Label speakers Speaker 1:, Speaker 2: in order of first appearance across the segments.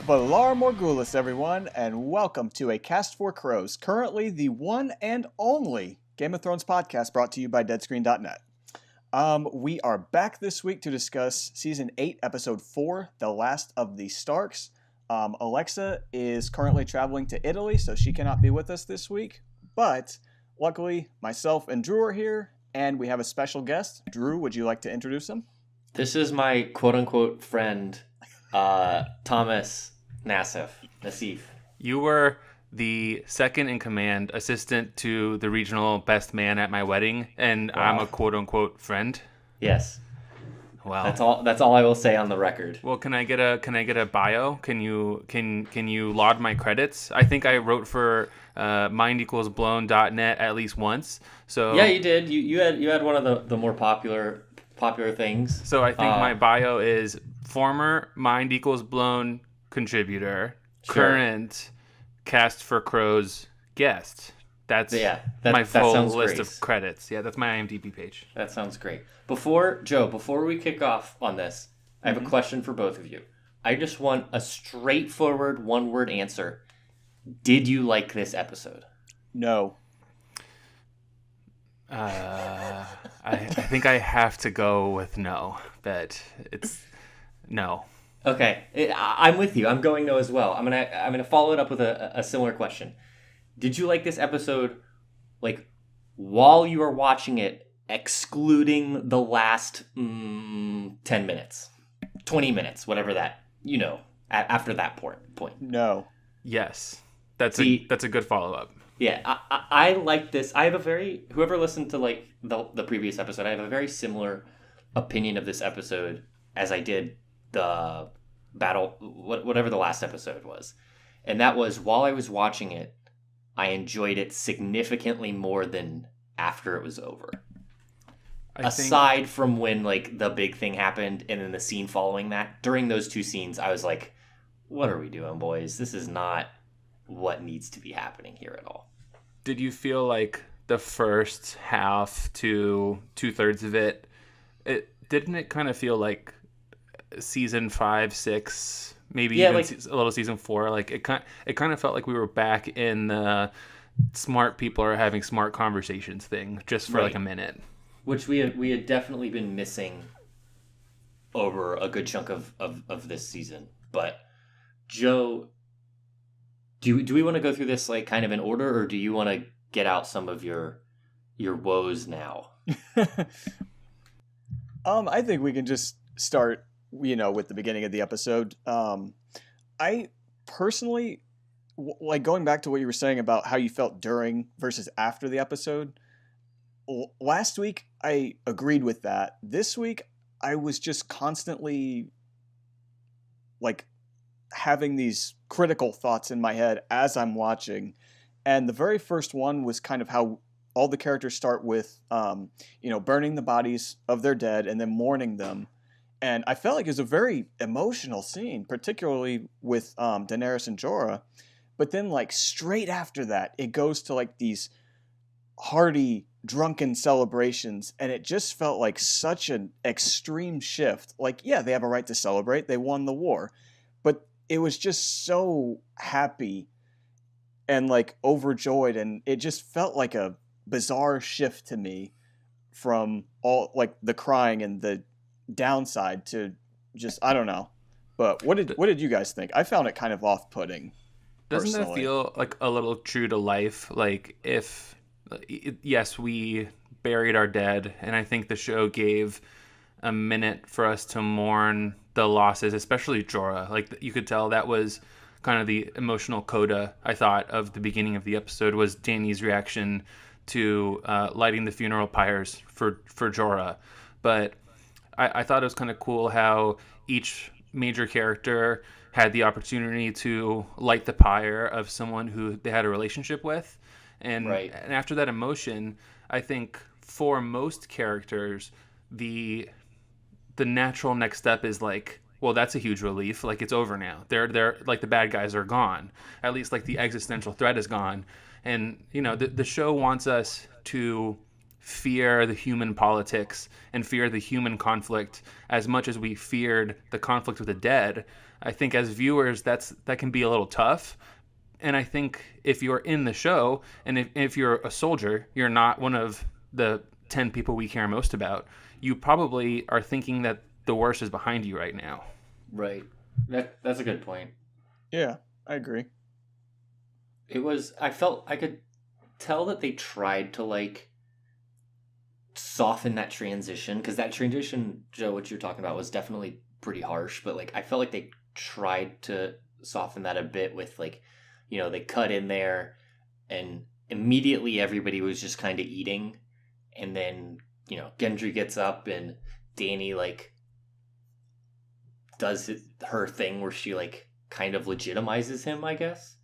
Speaker 1: Valar Morghulis, everyone, and welcome to A Cast for Crows, currently the one and only Game of Thrones podcast brought to you by Deadscreen.net. We are back this week to discuss Season 8, Episode 4, The Last of the Starks. Alexa is currently traveling to Italy, so she cannot be with us this week, but luckily, myself and Drew are here, and we have a special guest. Drew, would you like to introduce him?
Speaker 2: This is my quote-unquote friend, Thomas Nassiff.
Speaker 3: You were the second in command assistant to the regional best man at my wedding, and wow. I'm a quote-unquote friend.
Speaker 2: Yes.
Speaker 3: Wow.
Speaker 2: That's all I will say on the record.
Speaker 3: Well, can I get a bio? Can you laud my credits? I think I wrote for mindequalsblown.net at least once. So
Speaker 2: yeah, you did. You had one of the more popular things.
Speaker 3: So I think my bio is former Mind Equals Blown contributor,
Speaker 2: sure.
Speaker 3: Current Cast for Crows guest. That's my full list of credits. Yeah, that's my IMDb page.
Speaker 2: That sounds great. Before we kick off on this, I have a question for both of you. I just want a straightforward one-word answer. Did you like this episode?
Speaker 1: No.
Speaker 3: I think I have to go with no, but it's no.
Speaker 2: Okay, I'm with you. I'm going no as well. I'm gonna follow it up with a similar question. Did you like this episode, like, while you were watching it, excluding the last 10 minutes, 20 minutes, whatever that, after that point?
Speaker 1: No.
Speaker 3: Yes, that's a good follow up.
Speaker 2: Yeah, I like this. I have whoever listened to like the previous episode, I have a very similar opinion of this episode as I did the battle, whatever the last episode was. And that was, while I was watching it, I enjoyed it significantly more than after it was over. Aside from when like the big thing happened and then the scene following that, during those two scenes, I was like, what are we doing, boys? This is not what needs to be happening here at all.
Speaker 3: Did you feel like the first half to 2/3 of it didn't it kind of feel like season 5, 6, maybe even like, a little season 4? Like it kind of felt like we were back in the smart people are having smart conversations thing just for like a minute,
Speaker 2: which we had definitely been missing over a good chunk of this season. But Joe, do we want to go through this like kind of in order, or do you want to get out some of your woes now?
Speaker 1: I think we can just start, with the beginning of the episode. I personally, like going back to what you were saying about how you felt during versus after the episode. Last week, I agreed with that. This week, I was just constantly like having these critical thoughts in my head as I'm watching. And the very first one was kind of how all the characters start with, burning the bodies of their dead and then mourning them. And I felt like it was a very emotional scene, particularly with Daenerys and Jorah. But then like straight after that, it goes to like these hearty, drunken celebrations. And it just felt like such an extreme shift. Like, yeah, they have a right to celebrate. They won the war. But it was just so happy and like overjoyed. And it just felt like a bizarre shift to me from all like the crying and the downside to just, I don't know. But what did you guys think? I found it kind of off-putting.
Speaker 3: Doesn't that feel like a little true to life? Like if, yes, we buried our dead, and I think the show gave a minute for us to mourn the losses, especially Jorah. Like you could tell that was kind of the emotional coda, I thought, of the beginning of the episode was Dany's reaction to lighting the funeral pyres for Jorah. But I thought it was kind of cool how each major character had the opportunity to light the pyre of someone who they had a relationship with. And, and after that emotion, I think for most characters, the natural next step is like, well, that's a huge relief. Like, it's over now. They're like, the bad guys are gone. At least like the existential threat is gone. And, the show wants us to fear the human politics and fear the human conflict as much as we feared the conflict with the dead. I think as viewers, that can be a little tough. And I think if you're in the show and if you're a soldier, you're not one of the 10 people we care most about, you probably are thinking that the worst is behind you right now.
Speaker 2: Right. That's a good point.
Speaker 1: Yeah, I agree.
Speaker 2: I felt I could tell that they tried to like soften that transition, because that transition, Joe, what you're talking about, was definitely pretty harsh, but like I felt like they tried to soften that a bit with like, they cut in there and immediately everybody was just kind of eating, and then Gendry gets up and Dany like does her thing where she like kind of legitimizes him, I guess,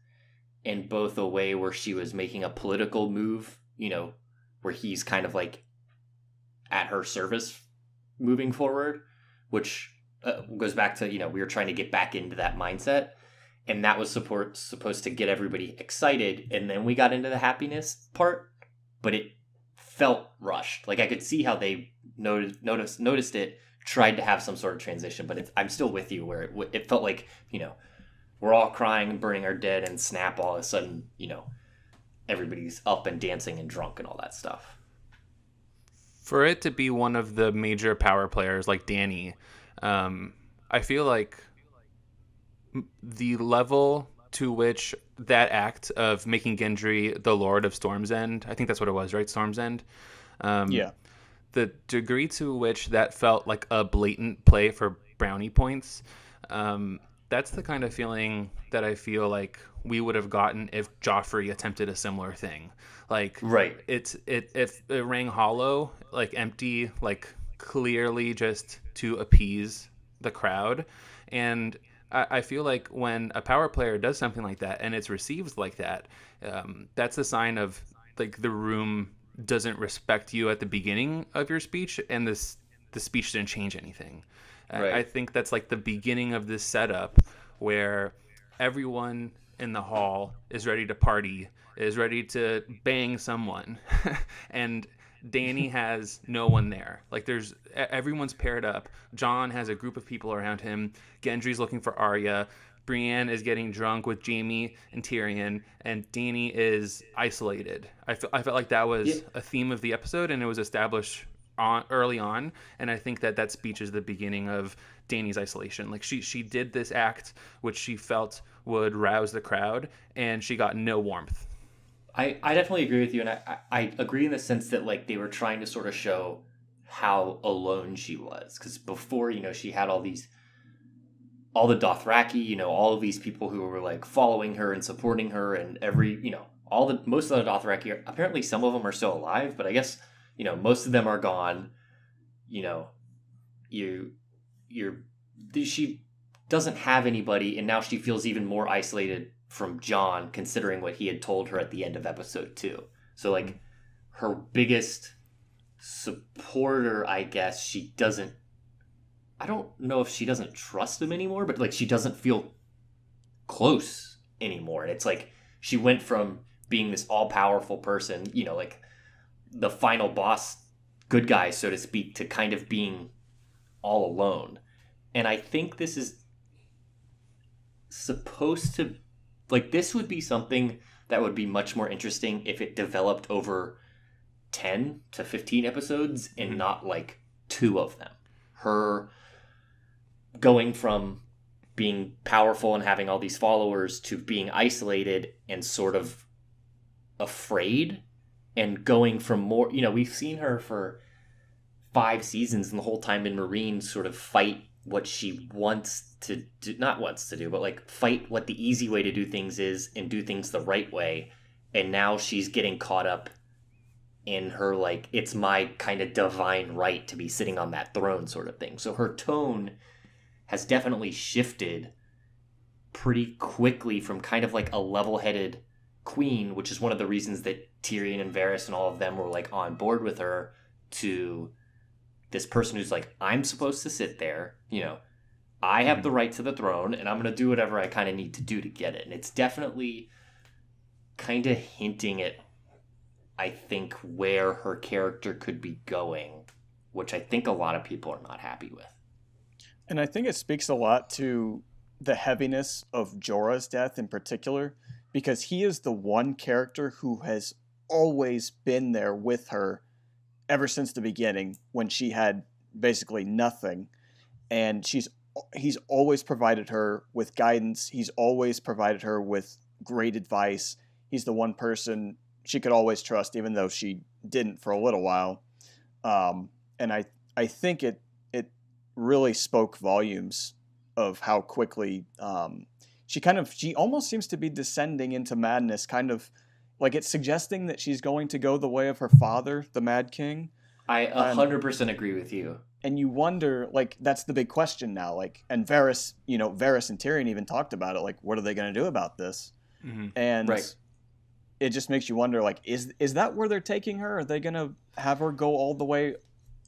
Speaker 2: in both a way where she was making a political move, where he's kind of like at her service moving forward, which goes back to, we were trying to get back into that mindset, and that was supposed to get everybody excited, and then we got into the happiness part, but it felt rushed. Like I could see how they noticed it, tried to have some sort of transition, but I'm still with you where it felt like, we're all crying and burning our dead, and snap, all of a sudden, everybody's up and dancing and drunk and all that stuff.
Speaker 3: For it to be one of the major power players like Dany, I feel like the level to which that act of making Gendry the Lord of Storm's End, I think that's what it was, right? Storm's End?
Speaker 1: Yeah.
Speaker 3: The degree to which that felt like a blatant play for brownie points, that's the kind of feeling that I feel like we would have gotten if Joffrey attempted a similar thing. Like,
Speaker 2: right.
Speaker 3: It rang hollow, like empty, like clearly just to appease the crowd. And I feel like when a power player does something like that and it's received like that, that's a sign of like the room doesn't respect you at the beginning of your speech, and the speech didn't change anything. Right. I think that's like the beginning of this setup where everyone in the hall is ready to party, is ready to bang someone, and Dany has no one there. Like everyone's paired up. Jon has a group of people around him. Gendry's looking for Arya. Brienne is getting drunk with Jaime and Tyrion, and Dany is isolated. I felt like that was a theme of the episode, and it was established early on, and I think that speech is the beginning of Dany's isolation. Like she did this act which she felt would rouse the crowd, and she got no warmth.
Speaker 2: I definitely agree with you, and I agree in the sense that like they were trying to sort of show how alone she was, because before, she had all the Dothraki, all of these people who were like following her and supporting her, and most of the Dothraki, apparently some of them are still alive, but I guess most of them are gone. She doesn't have anybody, and now she feels even more isolated from Jon, considering what he had told her at the end of episode 2. So like her biggest supporter, I guess, I don't know if she doesn't trust him anymore, but like she doesn't feel close anymore. And it's like she went from being this all-powerful person, like the final boss good guy, so to speak, to kind of being all alone. And I think this is supposed to, like, this would be something that would be much more interesting if it developed over 10 to 15 episodes and not like 2 of them. Her going from being powerful and having all these followers to being isolated and sort of afraid, and going from more, we've seen her for 5 seasons, and the whole time in Meereen sort of fight what she wants to do, not wants to do, but like fight what the easy way to do things is and do things the right way. And now she's getting caught up in her, like, it's my kind of divine right to be sitting on that throne sort of thing. So her tone has definitely shifted pretty quickly from kind of like a level-headed queen, which is one of the reasons that Tyrion and Varys and all of them were like on board with her, to this person who's like, I'm supposed to sit there, I have the right to the throne, and I'm going to do whatever I kind of need to do to get it. And it's definitely kind of hinting at, I think, where her character could be going, which I think a lot of people are not happy with.
Speaker 1: And I think it speaks a lot to the heaviness of Jorah's death in particular, because he is the one character who has always been there with her ever since the beginning when she had basically nothing. And he's always provided her with guidance. He's always provided her with great advice. He's the one person she could always trust, even though she didn't for a little while. And I think it really spoke volumes of how quickly she almost seems to be descending into madness, kind of like it's suggesting that she's going to go the way of her father, the Mad King.
Speaker 2: I 100% agree with you.
Speaker 1: And you wonder, like, that's the big question now. Like, and Varys and Tyrion even talked about it. Like, what are they going to do about this?
Speaker 3: Mm-hmm.
Speaker 1: And
Speaker 2: right.
Speaker 1: It just makes you wonder, like, is that where they're taking her? Are they going to have her go all the way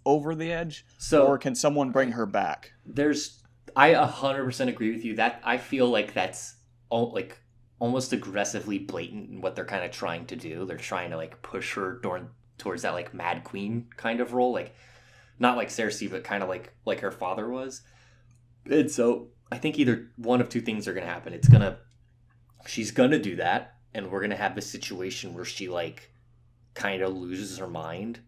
Speaker 1: over the edge? Or can someone bring her back?
Speaker 2: I 100% agree with you. That I feel like that's like almost aggressively blatant in what they're kind of trying to do. They're trying to like push her towards that like Mad Queen kind of role, like not like Cersei, but kind of like her father was. And so I think either one of two things are going to happen. She's going to do that, and we're going to have this situation where she like kind of loses her mind,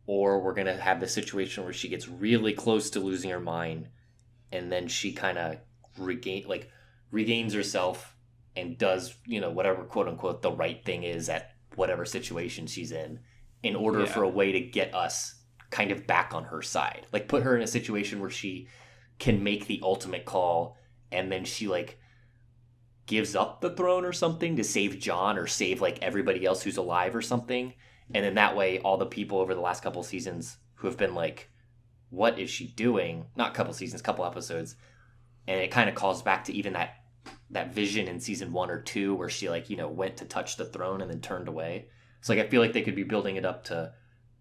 Speaker 2: or we're going to have this situation where she gets really close to losing her mind, and then she kind of regains herself and does, whatever quote unquote the right thing is at whatever situation she's in order for a way to get us kind of back on her side. Like put her in a situation where she can make the ultimate call, and then she like gives up the throne or something to save Jon or save like everybody else who's alive or something. And then that way all the people over the last couple seasons who have been like, what is she doing? Not couple seasons, couple episodes. And it kind of calls back to even that vision in season 1 or 2 where she like, went to touch the throne and then turned away. So like I feel like they could be building it up to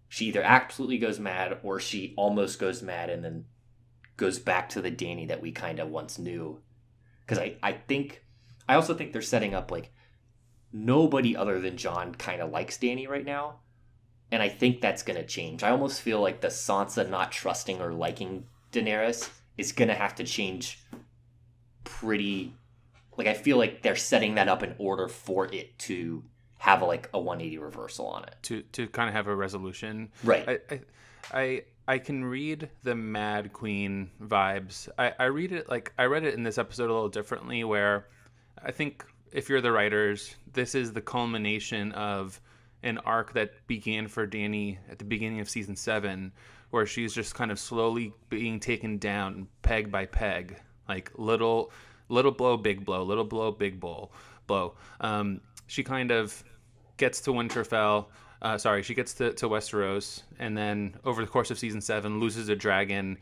Speaker 2: she either absolutely goes mad or she almost goes mad and then goes back to the Dany that we kind of once knew. Because I also think they're setting up like nobody other than Jon kind of likes Dany right now. And I think that's going to change. I almost feel like the Sansa not trusting or liking Daenerys is going to have to change pretty... Like, I feel like they're setting that up in order for it to have a 180 reversal on it.
Speaker 3: To kind of have a resolution.
Speaker 2: Right.
Speaker 3: I can read the Mad Queen vibes. I read it I read it in this episode a little differently, where I think if you're the writers, this is the culmination of an arc that began for Dany at the beginning of season 7, where she's just kind of slowly being taken down peg by peg, like little blow, big blow, little blow, big blow. She kind of gets to Winterfell. She gets to Westeros, and then over the course of season 7, loses a dragon,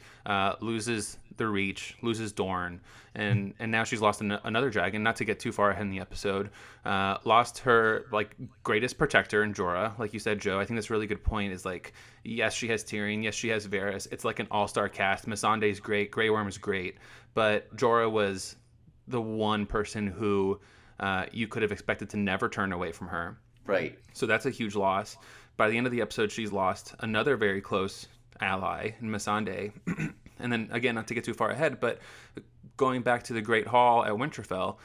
Speaker 3: loses the Reach, loses Dorne, and now she's lost another dragon. Not to get too far ahead in the episode, lost her greatest protector in Jorah. Like you said, Joe, I think that's a really good point. Is yes, she has Tyrion, yes, she has Varys. It's like an all-star cast. Missandei's great, Grey Worm is great, but Jorah was the one person who you could have expected to never turn away from her.
Speaker 2: Right.
Speaker 3: So that's a huge loss. By the end of the episode, she's lost another very close ally in Missandei. And then, again, not to get too far ahead, but going back to the Great Hall at Winterfell,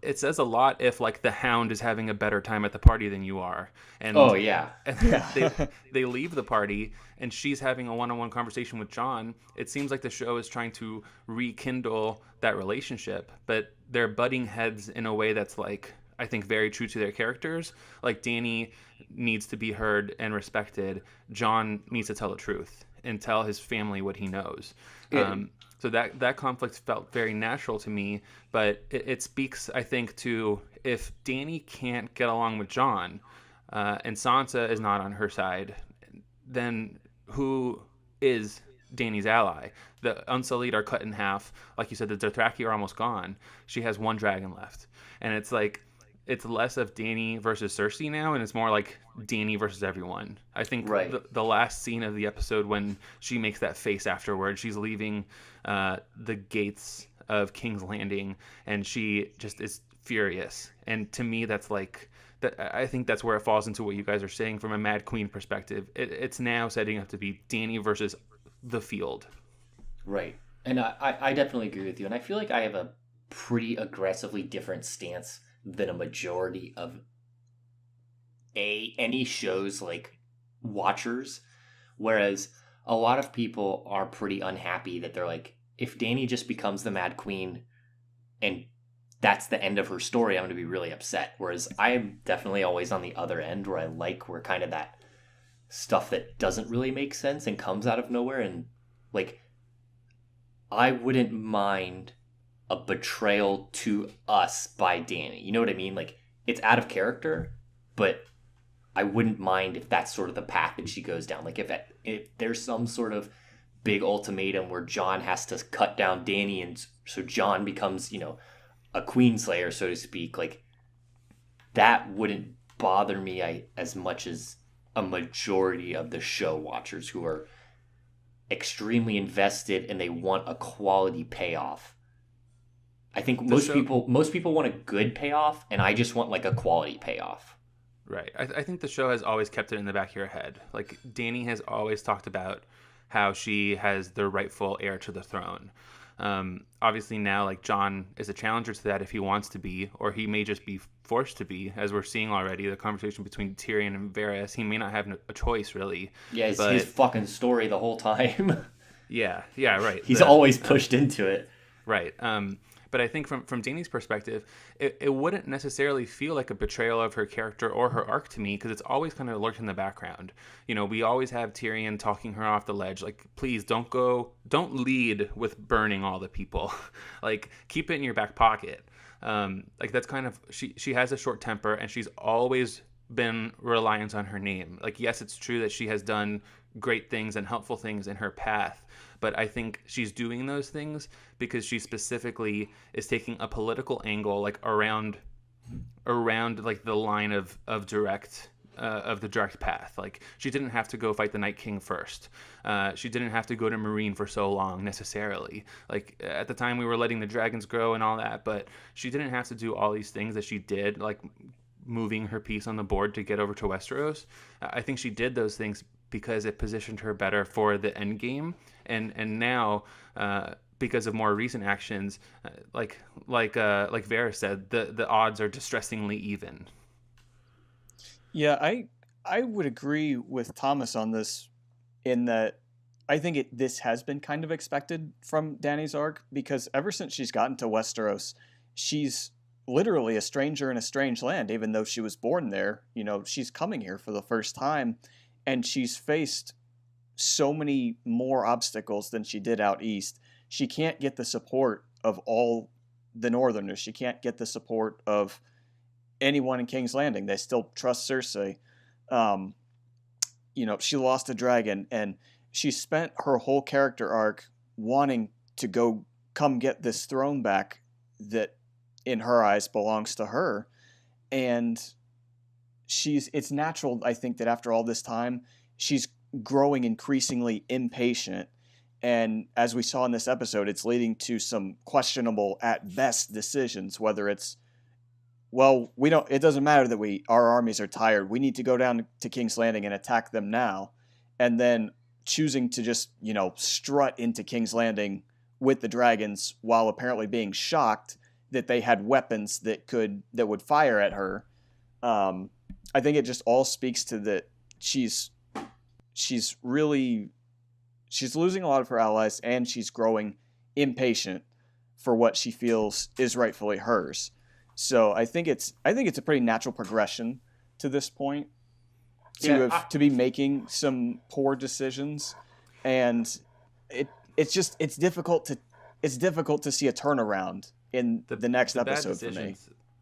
Speaker 3: it says a lot if, the Hound is having a better time at the party than you are. And,
Speaker 2: oh, yeah.
Speaker 3: And they leave the party, and she's having a one-on-one conversation with Jon. It seems like the show is trying to rekindle that relationship, but they're butting heads in a way that's, I think very true to their characters. Dany needs to be heard and respected. Jon needs to tell the truth and tell his family what he knows.
Speaker 2: Yeah.
Speaker 3: So that conflict felt very natural to me, but it speaks, I think, to if Dany can't get along with Jon and Sansa is not on her side, then who is Dany's ally? The Unsullied are cut in half. Like you said, the Dothraki are almost gone. She has one dragon left. And it's it's less of Dany versus Cersei now, and it's more like Dany versus everyone. I think the last scene of the episode when she makes that face afterward, she's leaving the gates of King's Landing, and she just is furious. And to me, that's I think that's where it falls into what you guys are saying from a Mad Queen perspective. It's now setting up to be Dany versus the field.
Speaker 2: Right. And I definitely agree with you. And I feel like I have a pretty aggressively different stance than a majority of any shows like watchers. Whereas a lot of people are pretty unhappy that they're like, if Dany just becomes the Mad Queen and that's the end of her story, I'm going to be really upset. Whereas I am definitely always on the other end where I like where kind of that stuff that doesn't really make sense and comes out of nowhere. And like, I wouldn't mind a betrayal to us by Dany. You know what I mean? Like, it's out of character, but I wouldn't mind if that's sort of the path that she goes down. Like, if there's some sort of big ultimatum where Jon has to cut down Dany, and so Jon becomes, a Queenslayer, so to speak, like, that wouldn't bother me as much as a majority of the show watchers who are extremely invested and they want a quality payoff. I think most people want a good payoff, and I just want like a quality payoff.
Speaker 3: Right. I think the show has always kept it in the back of your head. Like, Dany has always talked about how she has the rightful heir to the throne. Obviously now, like, Jon is a challenger to that if he wants to be, or he may just be forced to be, as we're seeing already, the conversation between Tyrion and Varys. He may not have a choice, really.
Speaker 2: Yeah, it's his fucking story the whole time.
Speaker 3: Yeah, right.
Speaker 2: He's always pushed into it.
Speaker 3: Right. But I think from Dany's perspective, it wouldn't necessarily feel like a betrayal of her character or her arc to me, because it's always kind of lurked in the background. We always have Tyrion talking her off the ledge, like, please don't lead with burning all the people. Like, keep it in your back pocket. Like, that's kind of, she has a short temper, and she's always been reliant on her name. Like, yes, it's true that she has done great things and helpful things in her path, but I think she's doing those things because she specifically is taking a political angle, like, around like the line of the direct path. Like, she didn't have to go fight the Night King first. She didn't have to go to Meereen for so long necessarily. Like, at the time we were letting the dragons grow and all that, but she didn't have to do all these things that she did, like moving her piece on the board to get over to Westeros. I think she did those things because it positioned her better for the end game, and now because of more recent actions, like Varys said, the odds are distressingly even.
Speaker 1: Yeah, I would agree with Thomas on this, in that I think this has been kind of expected from Dany's arc, because ever since she's gotten to Westeros, she's literally a stranger in a strange land. Even though she was born there, she's coming here for the first time. And she's faced so many more obstacles than she did out east. She can't get the support of all the Northerners. She can't get the support of anyone in King's Landing. They still trust Cersei. She lost a dragon, and she spent her whole character arc wanting to come get this throne back that, in her eyes, belongs to her. And it's natural, I think, that after all this time, she's growing increasingly impatient. And as we saw in this episode, it's leading to some questionable, at best, decisions, whether it's, well, it doesn't matter that our armies are tired. We need to go down to King's Landing and attack them now. And then choosing to just, strut into King's Landing with the dragons, while apparently being shocked that they had weapons that would fire at her. I think it just all speaks to that she's losing a lot of her allies, and she's growing impatient for what she feels is rightfully hers. So I think it's a pretty natural progression to this point to be making some poor decisions, and it's difficult to see a turnaround in the next episode for me.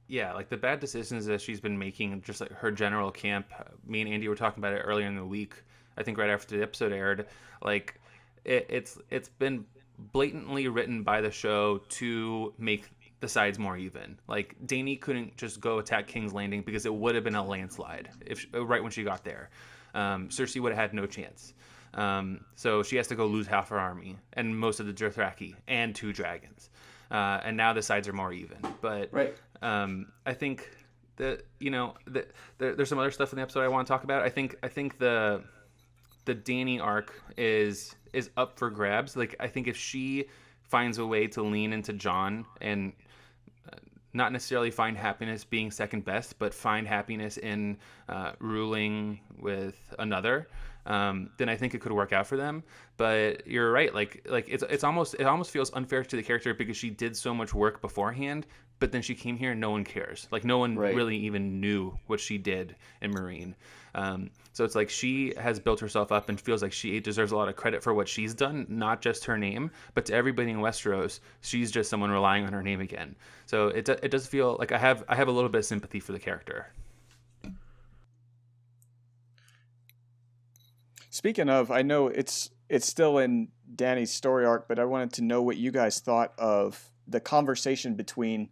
Speaker 3: Yeah, like the bad decisions that she's been making, just like her general camp. Me and Andy were talking about it earlier in the week. I think right after the episode aired. Like, it's been blatantly written by the show to make the sides more even. Like, Dany couldn't just go attack King's Landing because it would have been a landslide right when she got there. Cersei would have had no chance. So she has to go lose half her army and most of the Dothraki and 2 dragons. And now the sides are more even. But
Speaker 2: right.
Speaker 3: I think there's some other stuff in the episode I want to talk about. I think the Dany arc is up for grabs. Like, I think if she finds a way to lean into Jon and not necessarily find happiness being second best, but find happiness in ruling with another, then I think it could work out for them. But you're right, like it almost feels unfair to the character because she did so much work beforehand, but then she came here and no one cares. Like, no one
Speaker 2: Right.
Speaker 3: really even knew what she did in Marine. So it's like she has built herself up and feels like she deserves a lot of credit for what she's done, not just her name, but to everybody in Westeros, she's just someone relying on her name again. So it does feel like I have a little bit of sympathy for the character.
Speaker 1: Speaking of, I know it's still in Dany's story arc, but I wanted to know what you guys thought of the conversation between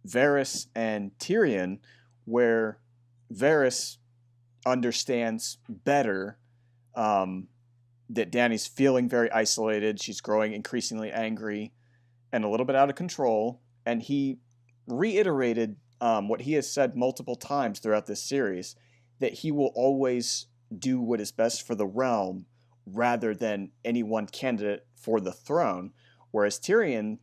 Speaker 1: Varys and Tyrion, where Varys understands better that Dany's feeling very isolated. She's growing increasingly angry and a little bit out of control. And he reiterated what he has said multiple times throughout this series, that he will always do what is best for the realm rather than any one candidate for the throne. Whereas Tyrion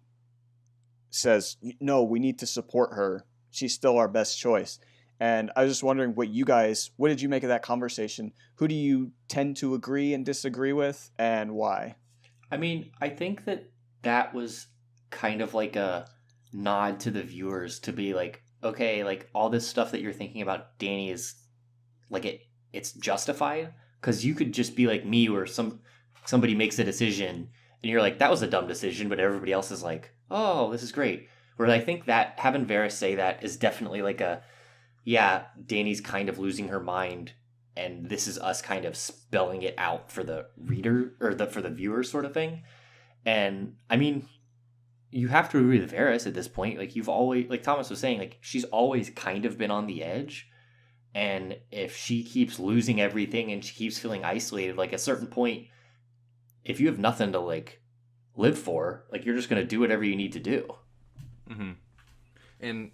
Speaker 1: says, no, we need to support her. She's still our best choice. And I was just wondering what did you make of that conversation? Who do you tend to agree and disagree with, and why?
Speaker 2: I mean, I think that was kind of like a nod to the viewers to be like, okay, like all this stuff that you're thinking about Dany is like it's justified, because you could just be like me, where somebody makes a decision and you're like, that was a dumb decision, but everybody else is like, oh, this is great. Where I think that having Varys say that is definitely like yeah, Dany's kind of losing her mind, and this is us kind of spelling it out for the reader or for the viewer sort of thing. And I mean, you have to agree with Varys at this point. Like, you've always, like Thomas was saying, like, she's always kind of been on the edge. And if she keeps losing everything and she keeps feeling isolated, like, at a certain point, if you have nothing to like live for, like, you're just going to do whatever you need to do.
Speaker 3: Mm-hmm. And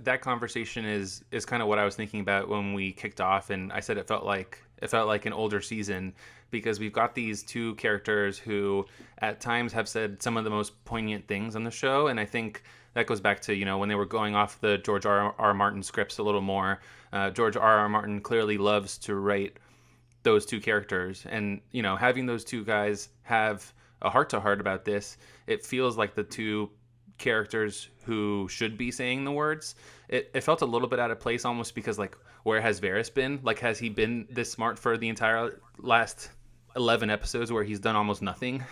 Speaker 3: that conversation is kind of what I was thinking about when we kicked off, and I said it felt like an older season, because we've got these two characters who at times have said some of the most poignant things on the show, and I think that goes back to, when they were going off the George R.R. Martin scripts a little more. George R.R. Martin clearly loves to write those two characters, and having those two guys have a heart-to-heart about this, it feels like the two characters who should be saying the words. It felt a little bit out of place, almost, because, like, where has Varys been? Like, has he been this smart for the entire last 11 episodes where he's done almost nothing?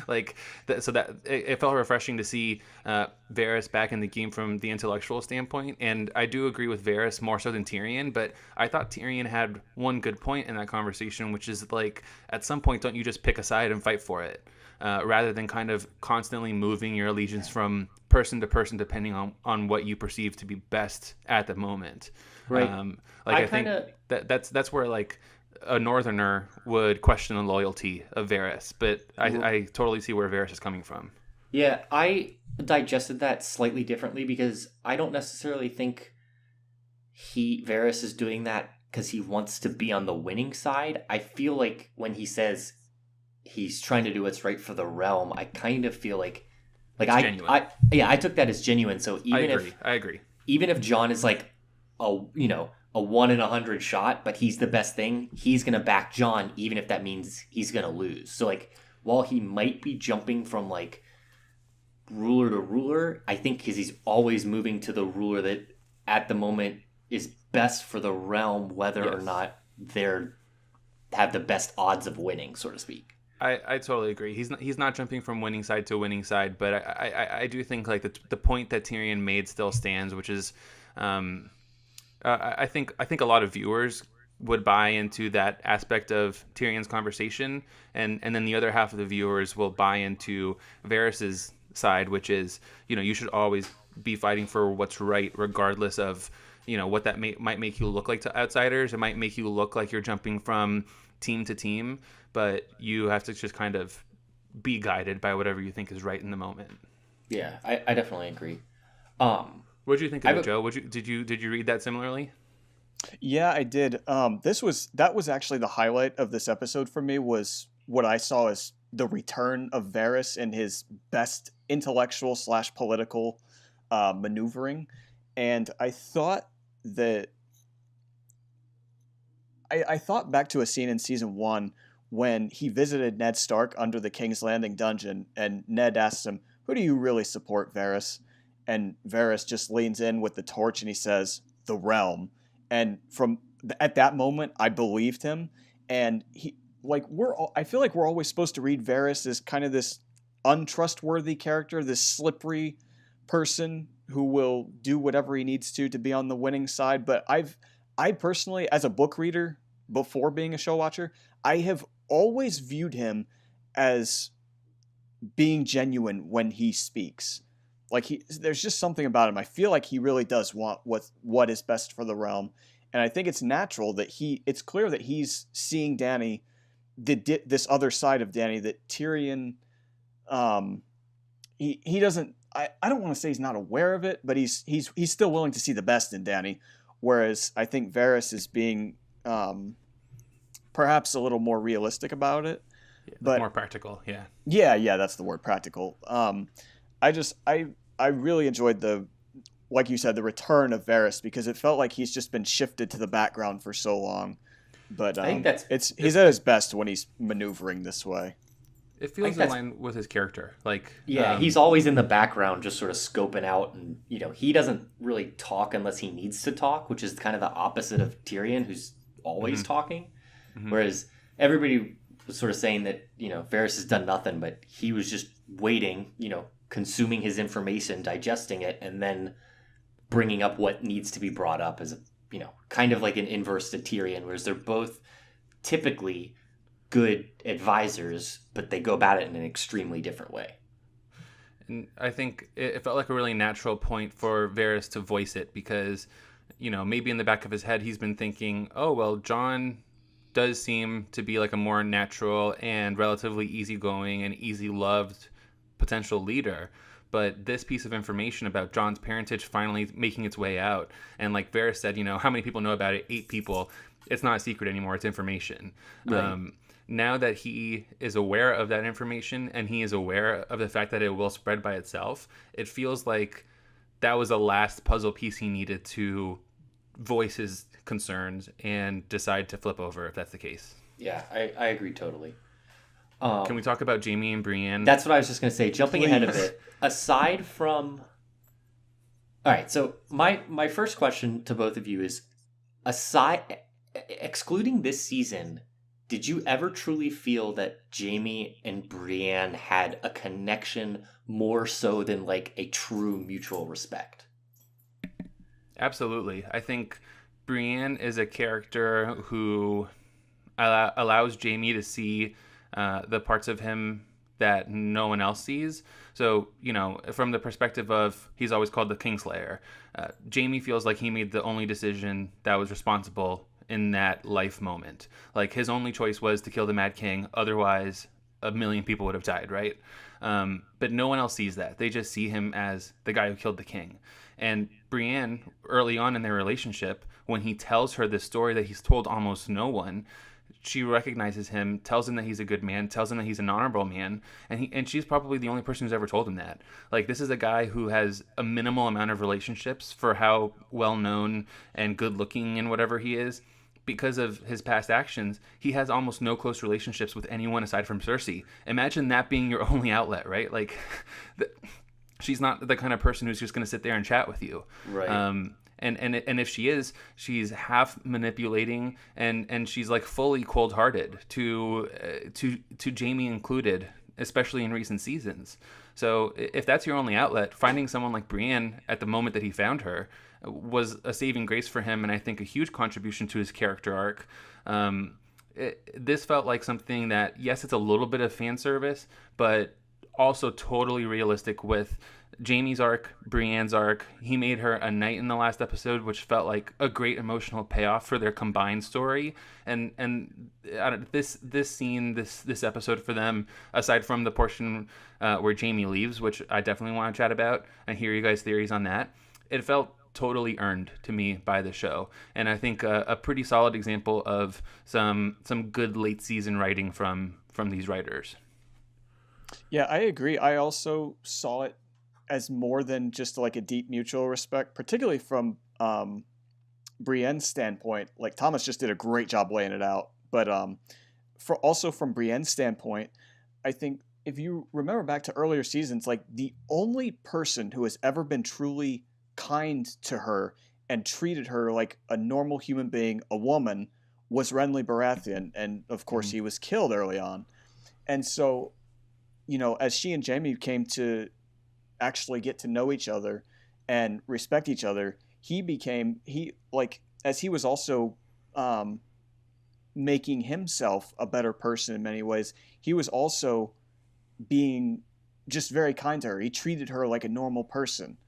Speaker 3: Like, so that it felt refreshing to see Varys back in the game from the intellectual standpoint. And I do agree with Varys more so than Tyrion, but I thought Tyrion had one good point in that conversation, which is, like, at some point, don't you just pick a side and fight for it? Rather than kind of constantly moving your allegiance from person to person depending on what you perceive to be best at the moment.
Speaker 2: Right.
Speaker 3: I think that's where, like, a northerner would question the loyalty of Varys, but I totally see where Varys is coming from.
Speaker 2: Yeah, I digested that slightly differently, because I don't necessarily think Varys is doing that because he wants to be on the winning side. I feel like when he says he's trying to do what's right for the realm, I kind of feel like I took that as genuine. So
Speaker 3: I agree.
Speaker 2: Even if Jon is like a 1 in 100 shot, but he's the best thing, he's gonna back Jon even if that means he's gonna lose. So, like, while he might be jumping from like ruler to ruler, I think because he's always moving to the ruler that at the moment is best for the realm, whether or not they're have the best odds of winning, so to speak.
Speaker 3: I totally agree. He's not jumping from winning side to winning side, but I do think, like, the point that Tyrion made still stands, which is, I think a lot of viewers would buy into that aspect of Tyrion's conversation, and then the other half of the viewers will buy into Varys's side, which is, you should always be fighting for what's right, regardless of, what that might make you look like to outsiders. It might make you look like you're jumping from team to team, but you have to just kind of be guided by whatever you think is right in the moment.
Speaker 2: Yeah, I definitely agree.
Speaker 3: What did you think
Speaker 2: I
Speaker 3: of
Speaker 2: have
Speaker 3: it,
Speaker 2: a,
Speaker 3: Joe? Did you read that similarly?
Speaker 1: Yeah, I did. That was actually the highlight of this episode for me, was what I saw as the return of Varys in his best intellectual slash political maneuvering, and I thought that I thought back to a scene in season one when he visited Ned Stark under the King's Landing dungeon, and Ned asks him, "Who do you really support, Varys?" And Varys just leans in with the torch and he says, "The realm." And at that moment, I believed him. And I feel like we're always supposed to read Varys as kind of this untrustworthy character, this slippery person who will do whatever he needs to be on the winning side. But I personally, as a book reader before being a show watcher, I have always viewed him as being genuine when he speaks. There's just something about him. I feel like he really does want what is best for the realm, and I think it's natural that it's clear that he's seeing Dany, this other side of Dany that Tyrion, he doesn't. I don't want to say he's not aware of it, but he's still willing to see the best in Dany, whereas I think Varys is being perhaps a little more realistic about it.
Speaker 3: Yeah,
Speaker 1: but
Speaker 3: more practical, yeah.
Speaker 1: Yeah, that's the word, practical. I really enjoyed like you said, the return of Varys, because it felt like he's just been shifted to the background for so long. But
Speaker 2: I think
Speaker 1: he's at his best when he's maneuvering this way.
Speaker 3: It feels in line with his character.
Speaker 2: He's always in the background, just sort of scoping out, and he doesn't really talk unless he needs to talk, which is kind of the opposite of Tyrion, who's always talking. Mm-hmm. Whereas everybody was sort of saying that Varys has done nothing, but he was just waiting, consuming his information, digesting it, and then bringing up what needs to be brought up as kind of like an inverse to Tyrion, whereas they're both typically good advisors, but they go about it in an extremely different way.
Speaker 3: And I think it felt like a really natural point for Varys to voice it, because, maybe in the back of his head, he's been thinking, oh, well, Jon does seem to be like a more natural and relatively easygoing and easy-loved potential leader. But this piece of information about Jon's parentage finally making its way out, and like Varys said, how many people know about it? 8 people. It's not a secret anymore. It's information. Right. Now that he is aware of that information, and he is aware of the fact that it will spread by itself, it feels like that was the last puzzle piece he needed to voice his concerns and decide to flip over, if that's the case.
Speaker 2: Yeah, I agree totally.
Speaker 3: Can we talk about Jaime and Brienne?
Speaker 2: That's what I was just going to say. Jumping ahead a bit, aside from... All right, so my first question to both of you is, excluding this season, did you ever truly feel that Jaime and Brienne had a connection more so than like a true mutual respect?
Speaker 3: Absolutely. I think Brienne is a character who allows Jaime to see the parts of him that no one else sees. So, from the perspective of, he's always called the Kingslayer, Jaime feels like he made the only decision that was responsible in that life moment. Like, his only choice was to kill the Mad King, otherwise 1 million people would have died, right? But no one else sees that. They just see him as the guy who killed the king. And Brienne, early on in their relationship, when he tells her this story that he's told almost no one, she recognizes him, tells him that he's a good man, tells him that he's an honorable man, and she's probably the only person who's ever told him that. Like, this is a guy who has a minimal amount of relationships for how well-known and good-looking and whatever he is. Because of his past actions, he has almost no close relationships with anyone aside from Cersei. Imagine that being your only outlet, right? Like, she's not the kind of person who's just going to sit there and chat with you.
Speaker 2: Right.
Speaker 3: And if she is, she's half manipulating, and she's like fully cold-hearted to Jaime included, especially in recent seasons. So if that's your only outlet, finding someone like Brienne at the moment that he found her was a saving grace for him, and I think a huge contribution to his character arc. This felt like something that, yes, it's a little bit of fan service, but also totally realistic with Jaime's arc, Brienne's arc. He made her a knight in the last episode, which felt like a great emotional payoff for their combined story. And this scene, this episode for them, aside from the portion where Jaime leaves, which I definitely want to chat about and hear you guys' theories on that, it felt totally earned to me by the show, and I think a pretty solid example of some good late season writing from these writers.
Speaker 1: Yeah, I agree. I also saw it as more than just like a deep mutual respect, particularly from Brienne's standpoint. Like Thomas just did a great job laying it out, but for also from Brienne's standpoint, I think if you remember back to earlier seasons, like the only person who has ever been truly kind to her and treated her like a normal human being, a woman, was Renly Baratheon, and of course he was killed early on. And so, as she and Jaime came to actually get to know each other and respect each other, as he was also making himself a better person in many ways, he was also being just very kind to her. He treated her like a normal person.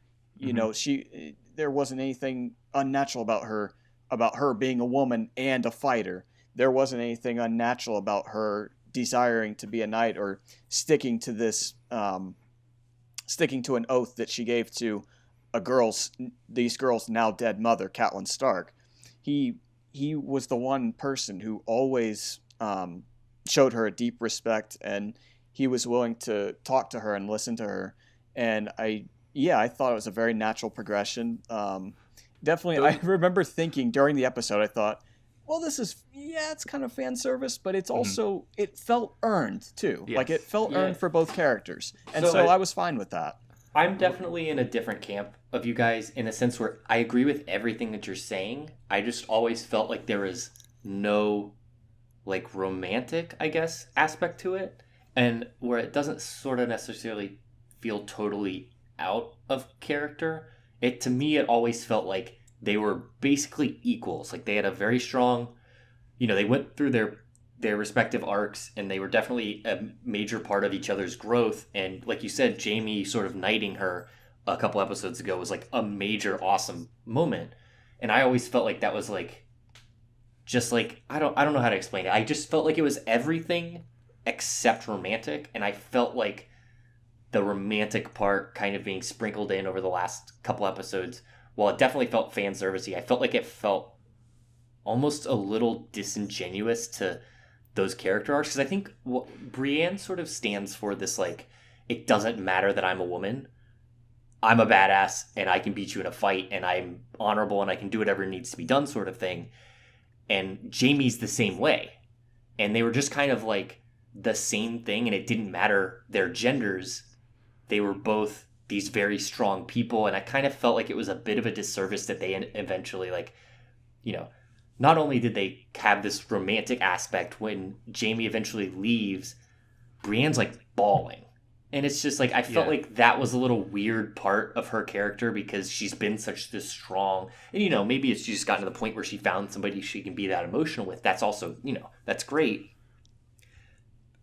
Speaker 1: There wasn't anything unnatural about her being a woman and a fighter. There wasn't anything unnatural about her desiring to be a knight or sticking to an oath that she gave to these girls' now dead mother, Catelyn Stark. He was the one person who always showed her a deep respect, and he was willing to talk to her and listen to her. And I thought it was a very natural progression. Definitely, I remember thinking during the episode, I thought, well, it's kind of fan service, but it's also, it felt earned too.
Speaker 3: Yes.
Speaker 1: Like it felt earned for both characters. And so I was fine with that.
Speaker 2: I'm definitely in a different camp of you guys in the sense where I agree with everything that you're saying. I just always felt like there was no like romantic, I guess, aspect to it. And where it doesn't sort of necessarily feel totally out of character. To me, it always felt like they were basically equals. Like they had a very strong, they went through their respective arcs, and they were definitely a major part of each other's growth. And like you said, Jaime sort of knighting her a couple episodes ago was like a major awesome moment. And I always felt like that was like, just like, I don't know how to explain it. I just felt like it was everything except romantic. And I felt like the romantic part kind of being sprinkled in over the last couple episodes, while it definitely felt fan servicey, I felt like it felt almost a little disingenuous to those character arcs. Because I think Brienne sort of stands for this, like, it doesn't matter that I'm a woman. I'm a badass and I can beat you in a fight and I'm honorable and I can do whatever needs to be done sort of thing. And Jaime's the same way. And they were just kind of like the same thing, and it didn't matter their genders. They were both these very strong people, and I kind of felt like it was a bit of a disservice that they eventually, like, not only did they have this romantic aspect, when Jaime eventually leaves, Brienne's like bawling. And it's just like, I felt like that was a little weird part of her character, because she's been such this strong, and maybe it's just gotten to the point where she found somebody she can be that emotional with. That's also, that's great.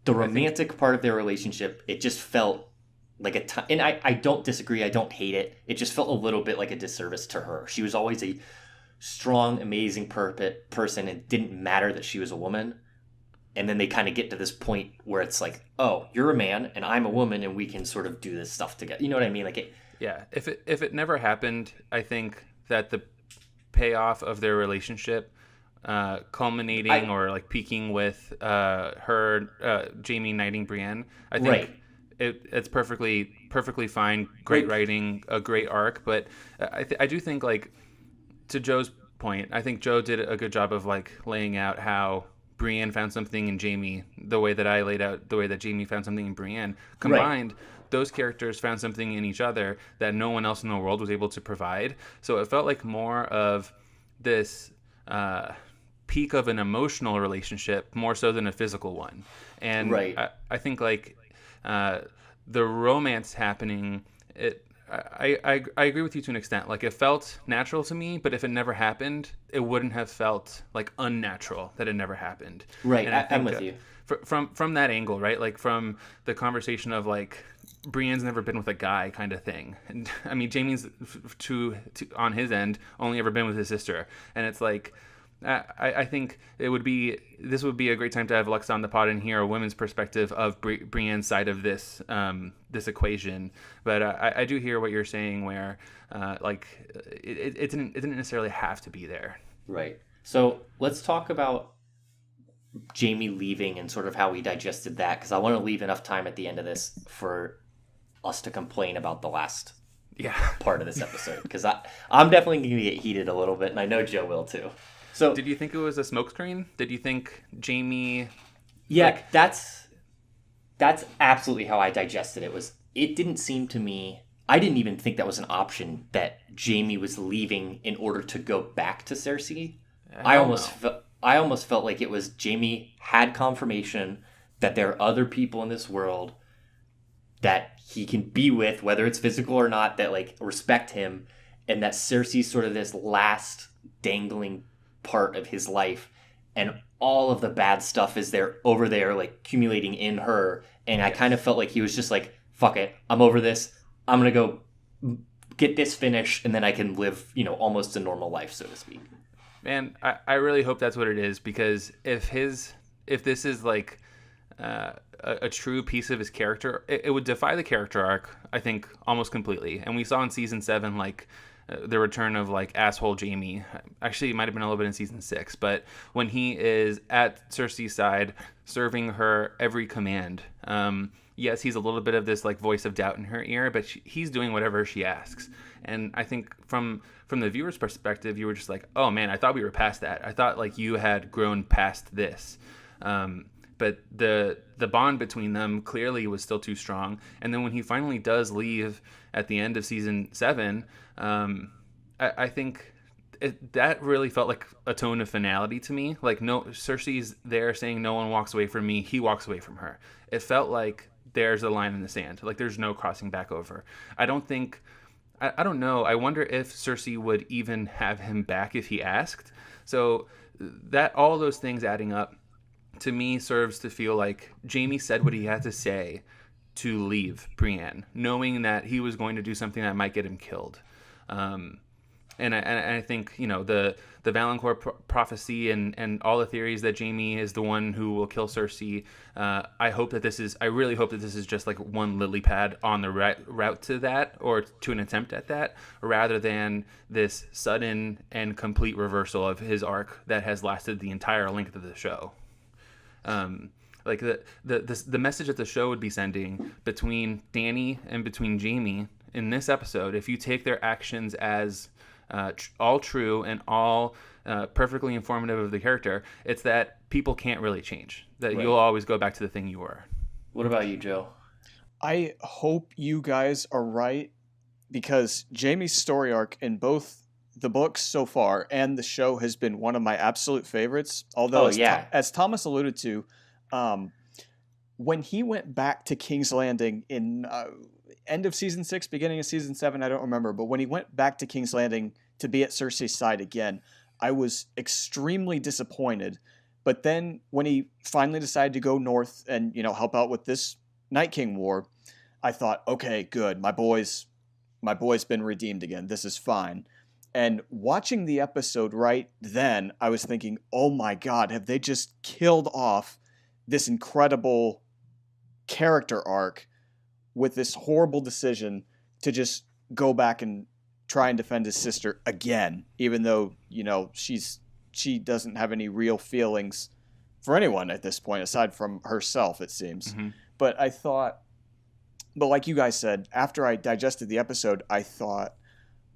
Speaker 2: The romantic part of their relationship, it just felt like and I don't disagree, I don't hate it. It just felt a little bit like a disservice to her. She was always a strong, amazing person, and it didn't matter that she was a woman. And then they kind of get to this point where it's like, oh, you're a man and I'm a woman, and we can sort of do this stuff together. You know what I mean? Like
Speaker 3: if it never happened, I think that the payoff of their relationship, culminating or like peaking with her Jaime knighting Brienne, I think
Speaker 2: right.
Speaker 3: It's perfectly fine. Great writing, a great arc, but I do think, like, to Joe's point, I think Joe did a good job of like laying out how Brienne found something in Jaime, the way that I laid out the way that Jaime found something in Brienne. Combined, those characters found something in each other that no one else in the world was able to provide. So it felt like more of this peak of an emotional relationship more so than a physical one. And I think like the romance happening, I agree with you to an extent. Like, it felt natural to me, but if it never happened, it wouldn't have felt like unnatural that it never happened.
Speaker 2: Right,
Speaker 3: and
Speaker 2: I'm with you.
Speaker 3: From that angle, right? Like, from the conversation of like, Brienne's never been with a guy kind of thing. And I mean, Jaime's to on his end only ever been with his sister. And it's like, I think this would be a great time to have Alexa on the pod and hear a women's perspective of Brienne's side of this equation. But I do hear what you're saying, where it didn't necessarily have to be there.
Speaker 2: Right. So let's talk about Jaime leaving and sort of how we digested that, because I want to leave enough time at the end of this for us to complain about the last part of this episode, because I'm definitely going to get heated a little bit, and I know Joe will too. So,
Speaker 3: did you think it was a smokescreen? Did you think Jaime?
Speaker 2: Yeah, that's absolutely how I digested it. It didn't seem to me. I didn't even think that was an option, that Jaime was leaving in order to go back to Cersei. I almost felt like it was Jaime had confirmation that there are other people in this world that he can be with, whether it's physical or not, that like respect him, and that Cersei's sort of this last dangling part of his life, and all of the bad stuff is there over there, like accumulating in her. And I kind of felt like he was just like, fuck it, I'm over this, I'm gonna go get this finished, and then I can live, almost a normal life, so to speak.
Speaker 3: Man, I really hope that's what it is, because if this is like a true piece of his character, it would defy the character arc, I think, almost completely. And we saw in season 7 the return of like asshole Jaime. Actually, it might have been a little bit in season 6, but when he is at Cersei's side, serving her every command. Yes, he's a little bit of this like voice of doubt in her ear, but he's doing whatever she asks. And I think from the viewer's perspective, you were just like, oh man, I thought we were past that. I thought like you had grown past this. But the bond between them clearly was still too strong. And then when he finally does leave at the end of season 7, I think that really felt like a tone of finality to me. Like, no, Cersei's there saying no one walks away from me. He walks away from her. It felt like there's a line in the sand. Like there's no crossing back over. I don't know. I wonder if Cersei would even have him back if he asked. So that all those things adding up to me serves to feel like Jaime said what he had to say to leave Brienne, knowing that he was going to do something that might get him killed. And I think, the Valancourt prophecy and all the theories that Jaime is the one who will kill Cersei. I really hope that this is just like one lily pad on the route to that, or to an attempt at that, rather than this sudden and complete reversal of his arc that has lasted the entire length of the show. Like the message that the show would be sending between Dany and between Jaime in this episode, if you take their actions as all true and all perfectly informative of the character, it's that people can't really change. That You'll always go back to the thing you were.
Speaker 2: What about you, Joe?
Speaker 1: I hope you guys are right, because Jaime's story arc in both the books so far and the show has been one of my absolute favorites. Although, as Thomas alluded to, when he went back to King's Landing in end of season 6, beginning of season 7, I don't remember, but when he went back to King's Landing to be at Cersei's side again, I was extremely disappointed. But then when he finally decided to go north and, help out with this Night King war, I thought, okay, good. My boy's been redeemed again. This is fine. And watching the episode right then, I was thinking, oh my God, have they just killed off this incredible character arc with this horrible decision to just go back and try and defend his sister again, even though, she doesn't have any real feelings for anyone at this point, aside from herself, it seems. Mm-hmm. But like you guys said, after I digested the episode, I thought,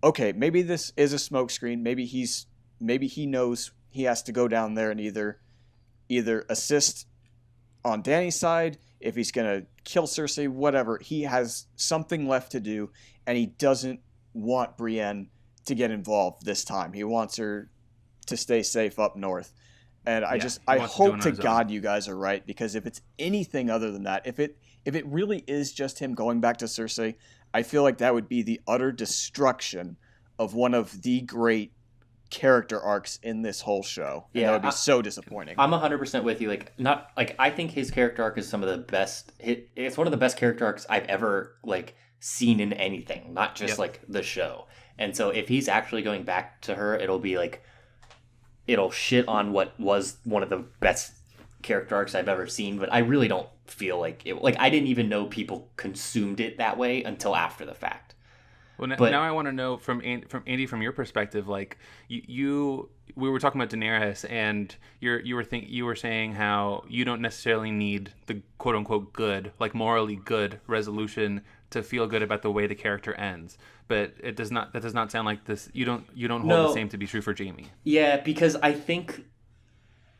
Speaker 1: okay, maybe this is a smokescreen. Maybe he knows he has to go down there and either assist on Dany's side, if he's going to kill Cersei, whatever. He has something left to do, and he doesn't want Brienne to get involved this time. He wants her to stay safe up north. And I hope to God you guys are right, because if it's anything other than that, if it really is just him going back to Cersei, I feel like that would be the utter destruction of one of the great character arcs in this whole show. And that would be so disappointing.
Speaker 2: I'm 100% with you. I think his character arc is some of the best. It's one of the best character arcs I've ever seen in anything, not just the show. And so if he's actually going back to her, it'll be it'll shit on what was one of the best character arcs I've ever seen, but I really don't feel like it. Like, I didn't even know people consumed it that way until after the fact.
Speaker 3: Well, now
Speaker 2: But
Speaker 3: I want to know from Andy, from your perspective, like we were talking about Daenerys, and you were saying how you don't necessarily need the quote unquote good, like morally good resolution to feel good about the way the character ends. But that does not sound like this. You don't hold the
Speaker 2: no,
Speaker 3: same to be true for Jaime.
Speaker 2: yeah, because I think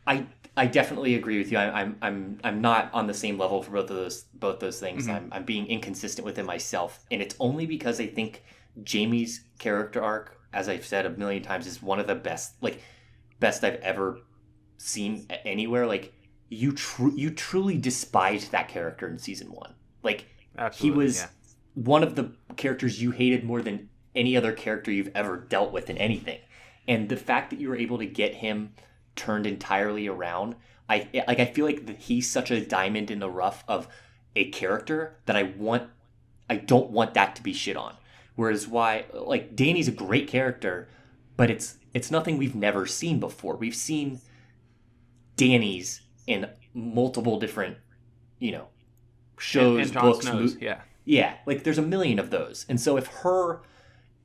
Speaker 2: I definitely agree with you. I'm not on the same level for both those things.
Speaker 3: Mm-hmm.
Speaker 2: I'm being inconsistent within myself, and it's only because I think Jaime's character arc, as I've said a million times, is one of the best I've ever seen anywhere. Like, you truly despised that character in season 1. Like,
Speaker 3: Absolutely,
Speaker 2: he was
Speaker 3: yeah.
Speaker 2: one of the characters you hated more than any other character you've ever dealt with in anything. And the fact that you were able to get him turned entirely around, I feel like that he's such a diamond in the rough of a character that I don't want that to be shit on. Whereas like, Dany's a great character, but it's nothing we've never seen before. We've seen Dany's in multiple different, shows,
Speaker 3: And Jon
Speaker 2: books,
Speaker 3: Snow's, yeah.
Speaker 2: yeah, like, there's a million of those. And so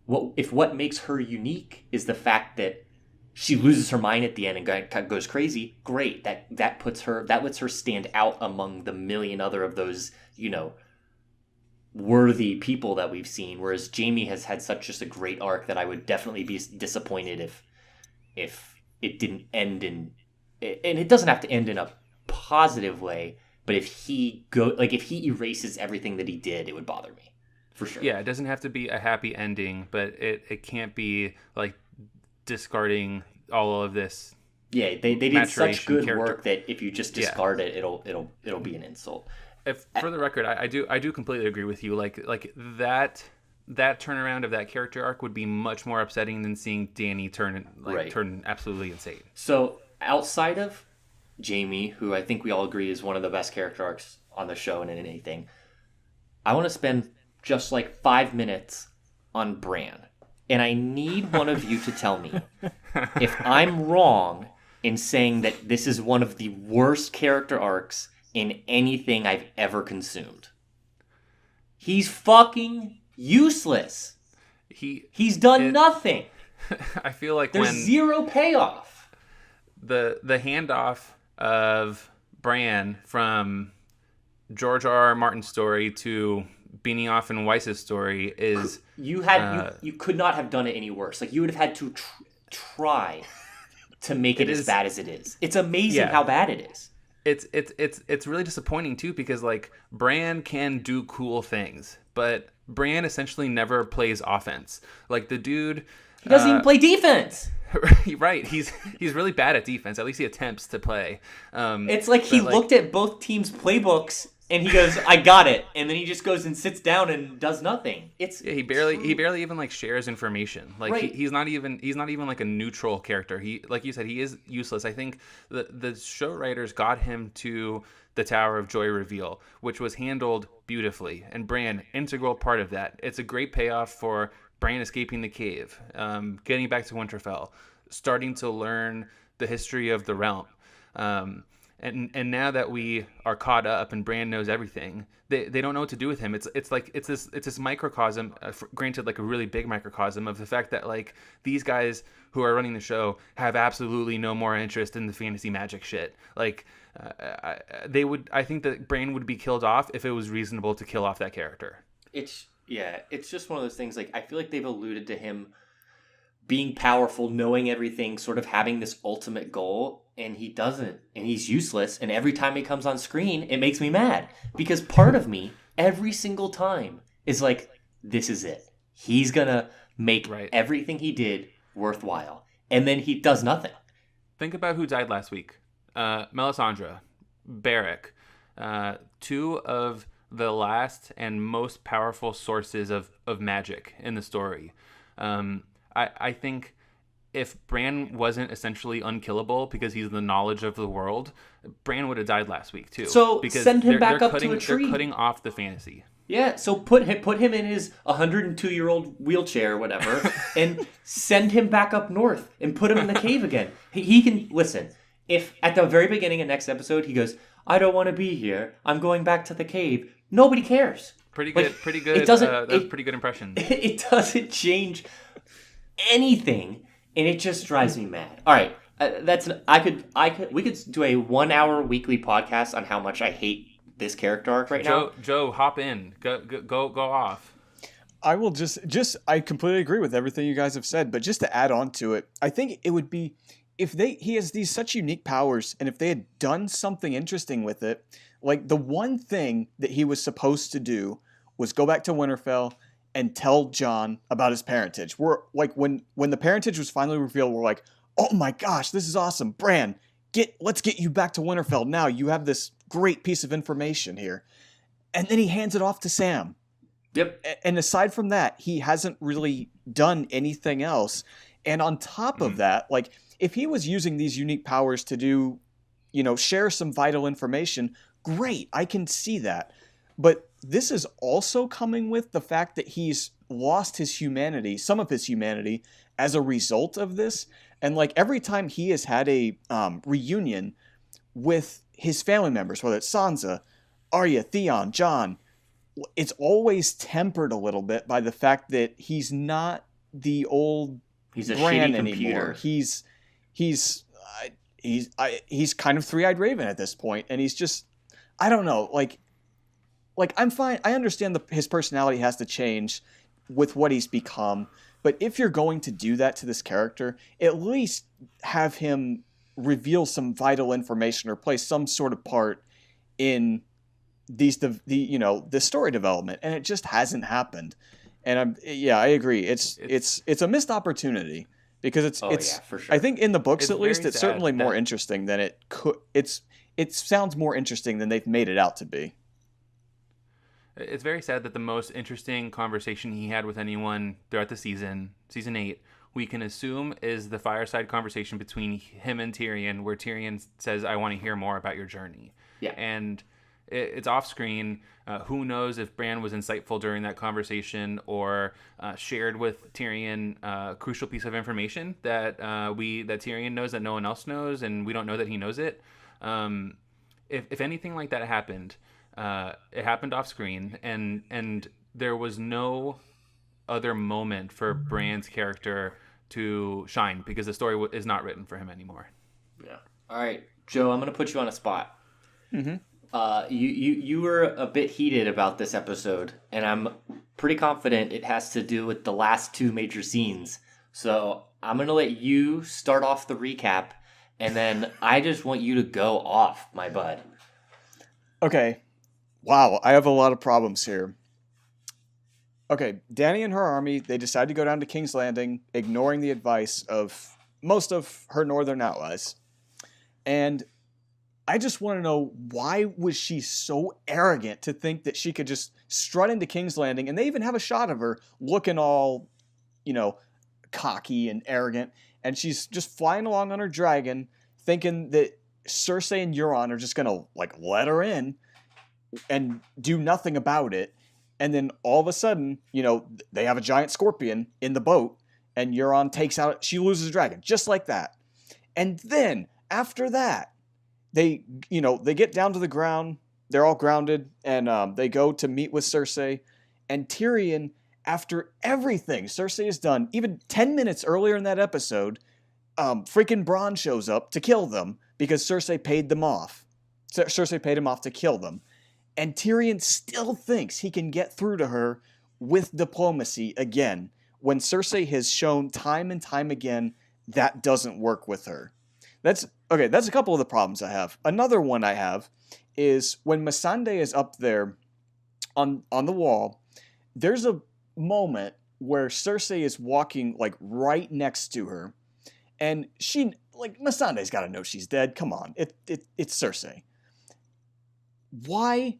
Speaker 2: what makes her unique is the fact that she loses her mind at the end and goes crazy, great. That lets her stand out among the million other of those, worthy people that we've seen. Whereas Jaime has had such just a great arc that I would definitely be disappointed if it didn't end and it doesn't have to end in a positive way, but if he erases everything that he did, it would bother me. For sure.
Speaker 3: Yeah, it doesn't have to be a happy ending, but it can't be like discarding all of this.
Speaker 2: Yeah, they did such good
Speaker 3: character
Speaker 2: work that if you just discard it, it'll be an insult.
Speaker 3: For the record, I do completely agree with you. Like that turnaround of that character arc would be much more upsetting than seeing Dany turn absolutely insane.
Speaker 2: So outside of Jaime, who I think we all agree is one of the best character arcs on the show and in anything, I want to spend just like 5 minutes on Bran. And I need one of you to tell me if I'm wrong in saying that this is one of the worst character arcs in anything I've ever consumed. He's fucking useless. He's done nothing.
Speaker 3: I feel like
Speaker 2: there's zero payoff.
Speaker 3: The handoff of Bran from George R. R. Martin's story to Benioff and Weiss's story is
Speaker 2: you could not have done it any worse. Like, you would have had to try to make it as bad as it is. It's amazing how bad it is.
Speaker 3: It's really disappointing too, because like Bran can do cool things, but Bran essentially never plays offense. Like, the dude,
Speaker 2: he doesn't even play defense.
Speaker 3: Right, he's really bad at defense. At least he attempts to play.
Speaker 2: It's like he looked at both teams' playbooks and he goes, "I got it," and then he just goes and sits down and does nothing.
Speaker 3: He barely even like shares information. Like,
Speaker 2: right.
Speaker 3: he's not even like a neutral character. He, like you said, he is useless. I think the show writers got him to the Tower of Joy reveal, which was handled beautifully, and Bran, integral part of that. It's a great payoff for Bran escaping the cave, getting back to Winterfell, starting to learn the history of the realm. And now that we are caught up and Bran knows everything, they don't know what to do with him. It's this microcosm, granted like a really big microcosm, of the fact that like these guys who are running the show have absolutely no more interest in the fantasy magic shit. Like, I think that Bran would be killed off if it was reasonable to kill off that character.
Speaker 2: It's just one of those things. Like, I feel like they've alluded to him being powerful, knowing everything, sort of having this ultimate goal, and he doesn't, and he's useless. And every time he comes on screen, it makes me mad, because part of me, every single time, is like, this is it. He's gonna make everything he did worthwhile, and then he does nothing.
Speaker 3: Think about who died last week. Melisandre, Beric, two of the last and most powerful sources of magic in the story. I think if Bran wasn't essentially unkillable because he's the knowledge of the world, Bran would have died last week too.
Speaker 2: So
Speaker 3: because
Speaker 2: send him back
Speaker 3: they're
Speaker 2: up to a tree.
Speaker 3: They're cutting off the fantasy.
Speaker 2: Yeah, so put him in his 102-year-old wheelchair or whatever, and send him back up north and put him in the cave again. He can listen. If at the very beginning of next episode he goes, "I don't want to be here. I'm going back to the cave." Nobody cares.
Speaker 3: Pretty good.
Speaker 2: It doesn't.
Speaker 3: That's pretty good impression.
Speaker 2: It doesn't change anything, and it just drives me mad. All right, we could do a 1-hour weekly podcast on how much I hate this character arc right now.
Speaker 3: Joe, hop in. Go off.
Speaker 1: I will I completely agree with everything you guys have said, but just to add on to it, I think it would be he has these such unique powers, and if they had done something interesting with it, like the one thing that he was supposed to do was go back to Winterfell and tell Jon about his parentage. We're like, when the parentage was finally revealed, we're like, oh my gosh, this is awesome. Bran, let's get you back to Winterfell now. You have this great piece of information here. And then he hands it off to Sam.
Speaker 2: Yep.
Speaker 1: And aside from that, he hasn't really done anything else. And on top of that, like, if he was using these unique powers to do, share some vital information, great, I can see that. But this is also coming with the fact that he's lost his humanity, some of his humanity, as a result of this. And like every time he has had a reunion with his family members, whether it's Sansa, Arya, Theon, Jon, it's always tempered a little bit by the fact that he's not the old
Speaker 2: He's a
Speaker 1: Bran
Speaker 2: shitty
Speaker 1: anymore.
Speaker 2: computer.
Speaker 1: He's kind of Three-Eyed Raven at this point, and he's just, I don't know, like I'm fine. I understand his personality has to change with what he's become, but if you're going to do that to this character, at least have him reveal some vital information or play some sort of part in the story development, and it just hasn't happened. And I agree. It's a missed opportunity because
Speaker 2: yeah, for sure.
Speaker 1: I think in the books at least it's certainly more
Speaker 3: that
Speaker 1: interesting than it could. It sounds more interesting than they've made it out to be.
Speaker 3: It's very sad that the most interesting conversation he had with anyone throughout the season 8, we can assume is the fireside conversation between him and Tyrion, where Tyrion says, "I want to hear more about your journey."
Speaker 2: Yeah.
Speaker 3: And it's off screen. Who knows if Bran was insightful during that conversation or shared with Tyrion a crucial piece of information that Tyrion knows that no one else knows, and we don't know that he knows it. If anything like that happened, it happened off screen, and there was no other moment for Bran's character to shine because the story is not written for him anymore.
Speaker 2: Yeah. All right, Joe, I'm going to put you on a spot.
Speaker 1: Mm-hmm.
Speaker 2: You were a bit heated about this episode, and I'm pretty confident it has to do with the last 2 major scenes. So I'm going to let you start off the recap, and then I just want you to go off, my bud.
Speaker 1: Okay. Wow, I have a lot of problems here. Okay, Dany and her army, they decide to go down to King's Landing, ignoring the advice of most of her northern allies. And I just want to know, why was she so arrogant to think that she could just strut into King's Landing, and they even have a shot of her looking all, cocky and arrogant, and she's just flying along on her dragon, thinking that Cersei and Euron are just going to, let her in and do nothing about it. And then all of a sudden, they have a giant scorpion in the boat, and Euron she loses a dragon, just like that. And then, after that, they get down to the ground, they're all grounded, and they go to meet with Cersei, and Tyrion, after everything Cersei has done, even 10 minutes earlier in that episode, freaking Bronn shows up to kill them, because Cersei paid them off. Cersei paid him off to kill them. And Tyrion still thinks he can get through to her with diplomacy again, when Cersei has shown time and time again that doesn't work with her. That's a couple of the problems I have. Another one I have is when Missandei is up there on the wall, there's a moment where Cersei is walking right next to her, and she Missandei's got to know she's dead. Come on, it's Cersei. Why?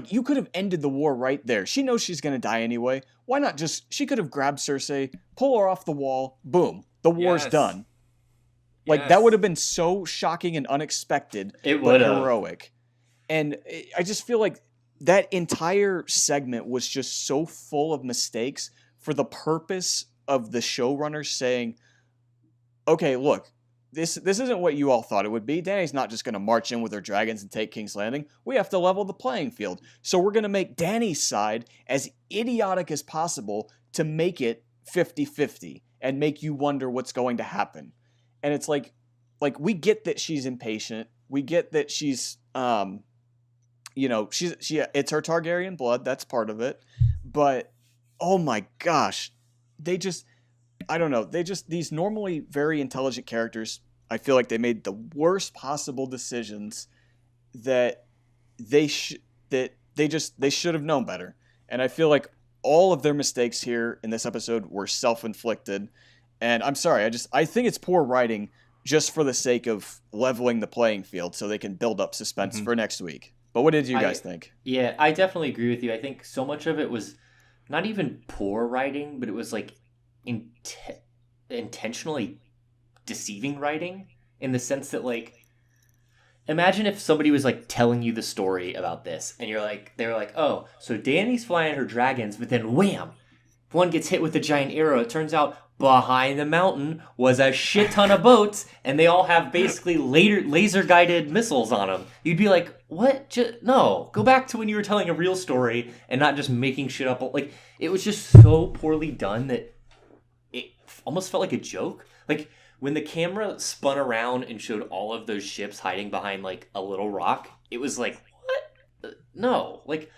Speaker 1: You could have ended the war right there. She knows she's going to die anyway. Why not she could have grabbed Cersei, pull her off the wall, boom, the war's
Speaker 3: Yes.
Speaker 1: done. Like,
Speaker 3: Yes.
Speaker 1: that would have been so shocking and unexpected,
Speaker 2: It
Speaker 1: but
Speaker 2: would've.
Speaker 1: heroic. And I just feel like that entire segment was just so full of mistakes for the purpose of the showrunners saying, okay, look, this isn't what you all thought it would be. Dany's not just going to march in with her dragons and take King's Landing. We have to level the playing field. So we're going to make Dany's side as idiotic as possible to make it 50-50 and make you wonder what's going to happen. And it's like we get that she's impatient. We get that she's it's her Targaryen blood, that's part of it. But oh my gosh, I don't know. These normally very intelligent characters, I feel like they made the worst possible decisions that they should have known better. And I feel like all of their mistakes here in this episode were self-inflicted. And I'm sorry, I think it's poor writing just for the sake of leveling the playing field so they can build up suspense for next week. But what did you guys think?
Speaker 2: Yeah, I definitely agree with you. I think so much of it was not even poor writing, but it was like intentionally deceiving writing, in the sense that, like, imagine if somebody was like telling you the story about this, and they were like, oh, so Dany's flying her dragons, but then wham, one gets hit with a giant arrow. It turns out behind the mountain was a shit ton of boats, and they all have basically laser guided missiles on them. You'd be like, what? No, go back to when you were telling a real story and not just making shit up. Like, it was just so poorly done that it almost felt like a joke. Like, when the camera spun around and showed all of those ships hiding behind, like, a little rock, it was like, what? No. Like,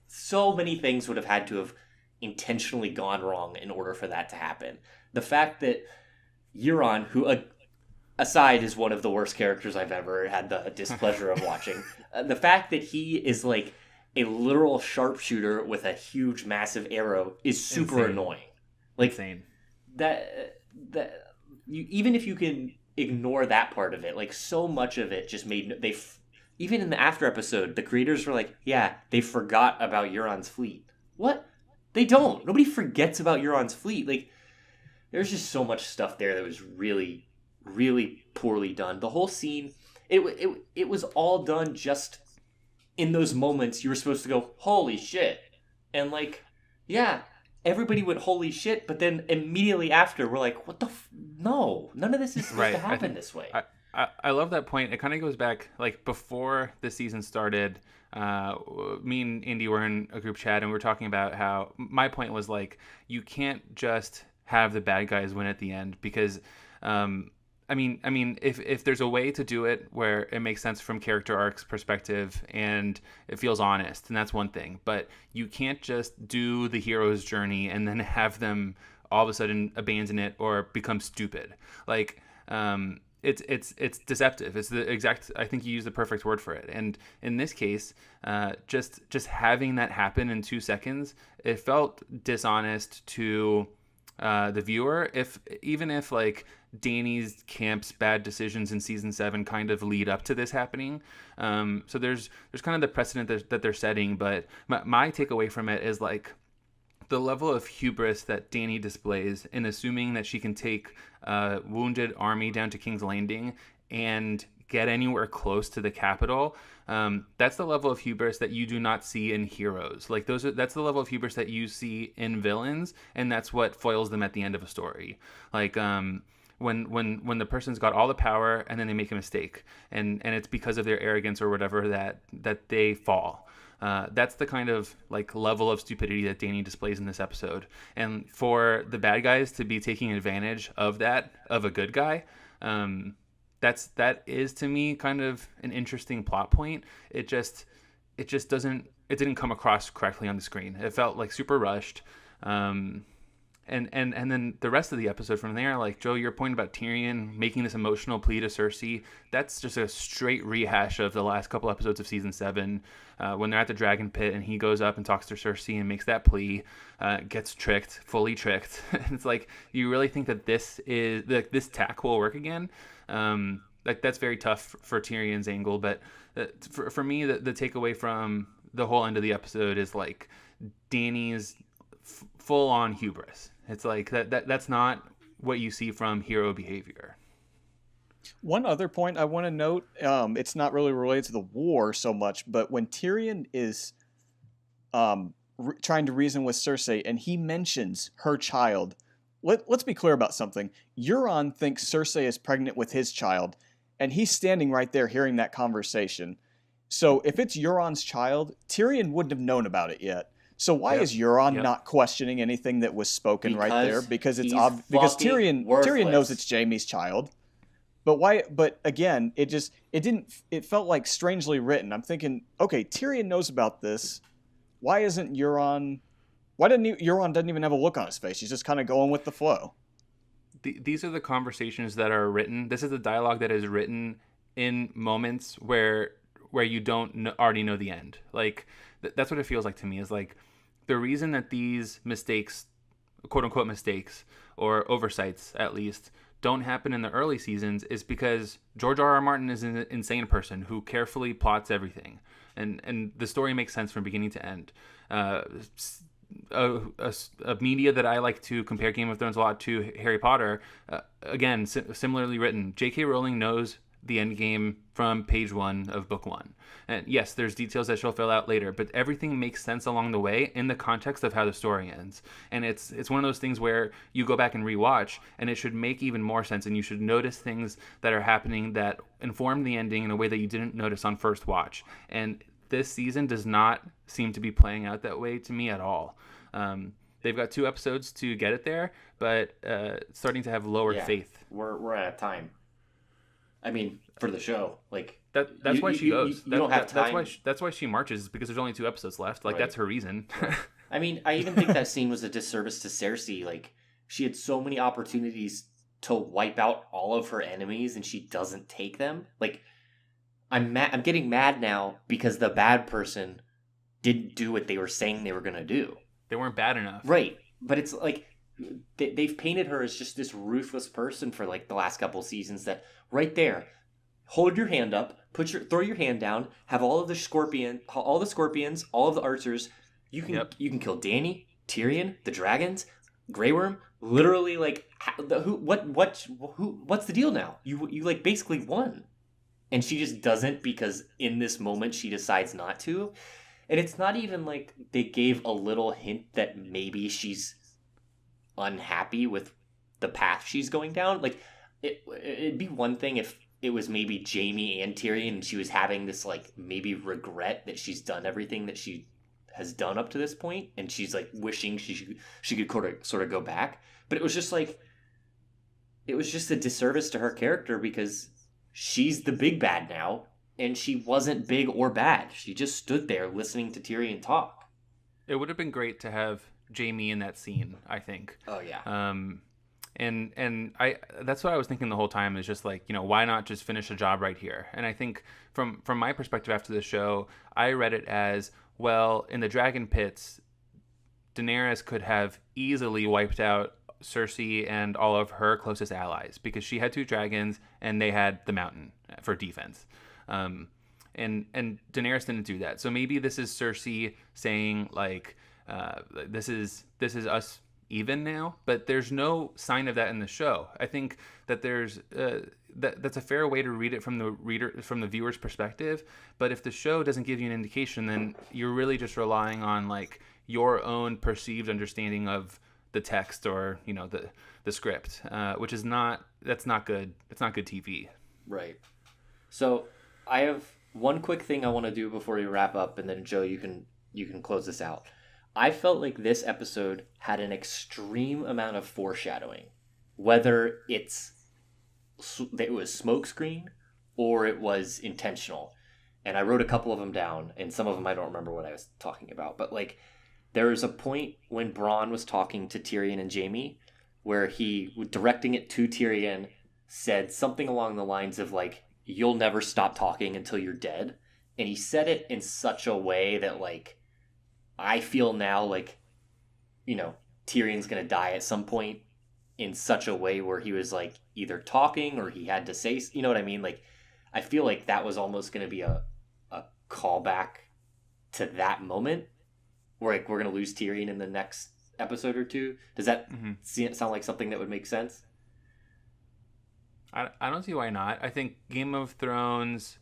Speaker 2: so many things would have had to have intentionally gone wrong in order for that to happen. The fact that Euron, who aside is one of the worst characters I've ever had the displeasure of watching, the fact that he is like a literal sharpshooter with a huge massive arrow is super annoying. Like,
Speaker 3: insane.
Speaker 2: That even if you can ignore that part of it, like, so much of it just made even in the after episode, the creators were like, yeah, they forgot about Euron's fleet. What? They don't. Nobody forgets about Euron's fleet. Like, there's just so much stuff there that was really, really poorly done. The whole scene, it was all done just in those moments you were supposed to go, holy shit. And, like, yeah, everybody went, holy shit, but then immediately after, we're like, what the no, none of this is supposed to happen this way.
Speaker 3: I love that point. It kind of goes back, like, before the season started, me and Indy were in a group chat, and we were talking about how my point was, like, you can't just have the bad guys win at the end, because I mean, if there's a way to do it where it makes sense from character arc's perspective and it feels honest, and that's one thing. But you can't just do the hero's journey and then have them all of a sudden abandon it or become stupid. Like, it's deceptive. It's the exact. I think you used the perfect word for it. And in this case, just having that happen in 2 seconds, it felt dishonest to the viewer. Even if like Dany's camp's bad decisions in season 7 kind of lead up to this happening, so there's kind of the precedent that they're setting. But my takeaway from it is, like, the level of hubris that Dany displays in assuming that she can take a wounded army down to King's Landing and get anywhere close to the capital. That's the level of hubris that you do not see in heroes. Like, that's the level of hubris that you see in villains, and that's what foils them at the end of a story. Like, when the person's got all the power and then they make a mistake, and it's because of their arrogance or whatever that they fall. That's the kind of, like, level of stupidity that Dany displays in this episode. And for the bad guys to be taking advantage of that, of a good guy, that is to me kind of an interesting plot point. It didn't come across correctly on the screen. It felt like super rushed. And then the rest of the episode from there, like, Joe, your point about Tyrion making this emotional plea to Cersei, that's just a straight rehash of the last couple episodes of season 7, when they're at the Dragon Pit and he goes up and talks to Cersei and makes that plea, gets fully tricked. It's like, you really think that this tack will work again? Like, that's very tough for Tyrion's angle. But for me, the takeaway from the whole end of the episode is, like, Dany's full-on hubris. It's like that's not what you see from hero behavior.
Speaker 1: One other point I want to note, it's not really related to the war so much, but when Tyrion is trying to reason with Cersei and he mentions her child, let's be clear about something. Euron thinks Cersei is pregnant with his child, and he's standing right there hearing that conversation. So if it's Euron's child, Tyrion wouldn't have known about it yet. So why is Euron not questioning anything that was spoken right there? Because it's because Tyrion knows it's Jaime's child. But why? But again, it felt like strangely written. I'm thinking, okay, Tyrion knows about this. Why isn't Euron? Euron doesn't even have a look on his face. He's just kind of going with the flow.
Speaker 3: These are the conversations that are written. This is the dialogue that is written in moments where you don't already know the end. Like that's what it feels like to me. Is like the reason that these mistakes, quote unquote mistakes or oversights at least, don't happen in the early seasons is because George R.R. Martin is an insane person who carefully plots everything, and the story makes sense from beginning to end. A media that I like to compare Game of Thrones a lot to Harry Potter, again, similarly written. J.K. Rowling knows the end game from page 1 of book 1. And yes, there's details that she'll fill out later, but everything makes sense along the way in the context of how the story ends. And it's one of those things where you go back and rewatch, and it should make even more sense, and you should notice things that are happening that inform the ending in a way that you didn't notice on first watch. And this season does not seem to be playing out that way to me at all. They've got 2 episodes to get it there, but starting to have lower faith.
Speaker 2: We're out of time. I mean, for the show, like
Speaker 3: that's why she goes.
Speaker 2: You don't have time.
Speaker 3: That's why she marches, because there's only 2 episodes left. Like that's her reason.
Speaker 2: I mean, I even think that scene was a disservice to Cersei. Like she had so many opportunities to wipe out all of her enemies, and she doesn't take them. Like I'm getting mad now because the bad person didn't do what they were saying they were gonna do.
Speaker 3: They weren't bad enough,
Speaker 2: right? But it's like they've painted her as just this ruthless person for like the last couple seasons. That right there, hold your hand up, throw your hand down, have all of the scorpions, all of the archers. You can kill Dany, Tyrion, the dragons, Grey Worm. Literally, like what's the deal now? You like basically won, and she just doesn't, because in this moment she decides not to. And it's not even like they gave a little hint that maybe she's unhappy with the path she's going down. Like, it'd be one thing if it was maybe Jaime and Tyrion and she was having this, like, maybe regret that she's done everything that she has done up to this point, and she's, like, wishing she could sort of go back. But it was just, like, it was just a disservice to her character, because she's the big bad now. And she wasn't big or bad. She just stood there listening to Tyrion talk.
Speaker 3: It would have been great to have Jaime in that scene, I think.
Speaker 2: Oh, yeah.
Speaker 3: And I that's what I was thinking the whole time, is just like, why not just finish the job right here? And I think from my perspective after the show, I read it as, well, in the Dragon Pits, Daenerys could have easily wiped out Cersei and all of her closest allies, because she had 2 dragons and they had the mountain for defense. And Daenerys didn't do that. So maybe this is Cersei saying, like, this is us even now, but there's no sign of that in the show. I think that there's that's a fair way to read it from the viewer's perspective. But if the show doesn't give you an indication, then you're really just relying on, like, your own perceived understanding of the text or the script, which is not good. It's not good TV.
Speaker 2: Right. So I have one quick thing I want to do before we wrap up, and then Joe, you can close this out. I felt like this episode had an extreme amount of foreshadowing, whether it was smokescreen or it was intentional. And I wrote a couple of them down, and some of them I don't remember what I was talking about. But like, there was a point when Bran was talking to Tyrion and Jaime, where he, directing it to Tyrion, said something along the lines of, like, you'll never stop talking until you're dead. And he said it in such a way that, like, I feel now like, Tyrion's going to die at some point in such a way where he was, like, either talking or he had to say, you know what I mean? Like, I feel like that was almost going to be a callback to that moment where, like, we're going to lose Tyrion in the next episode or two. Does that sound like something that would make sense?
Speaker 3: I don't see why not. I think Game of Thrones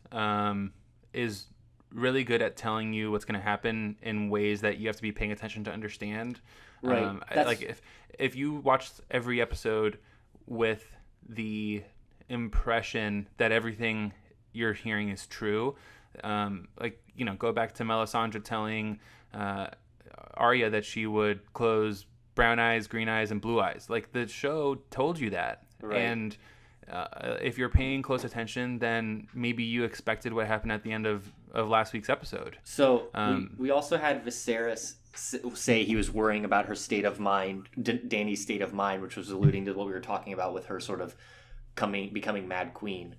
Speaker 3: is really good at telling you what's going to happen in ways that you have to be paying attention to understand.
Speaker 2: Right.
Speaker 3: Like if you watched every episode with the impression that everything you're hearing is true, go back to Melisandre telling Arya that she would close brown eyes, green eyes, and blue eyes. Like, the show told you that.
Speaker 2: Right.
Speaker 3: And if you're paying close attention, then maybe you expected what happened at the end of last week's episode.
Speaker 2: So we also had Viserys say he was worrying about her state of mind, Dany's state of mind, which was alluding to what we were talking about with her sort of becoming Mad Queen.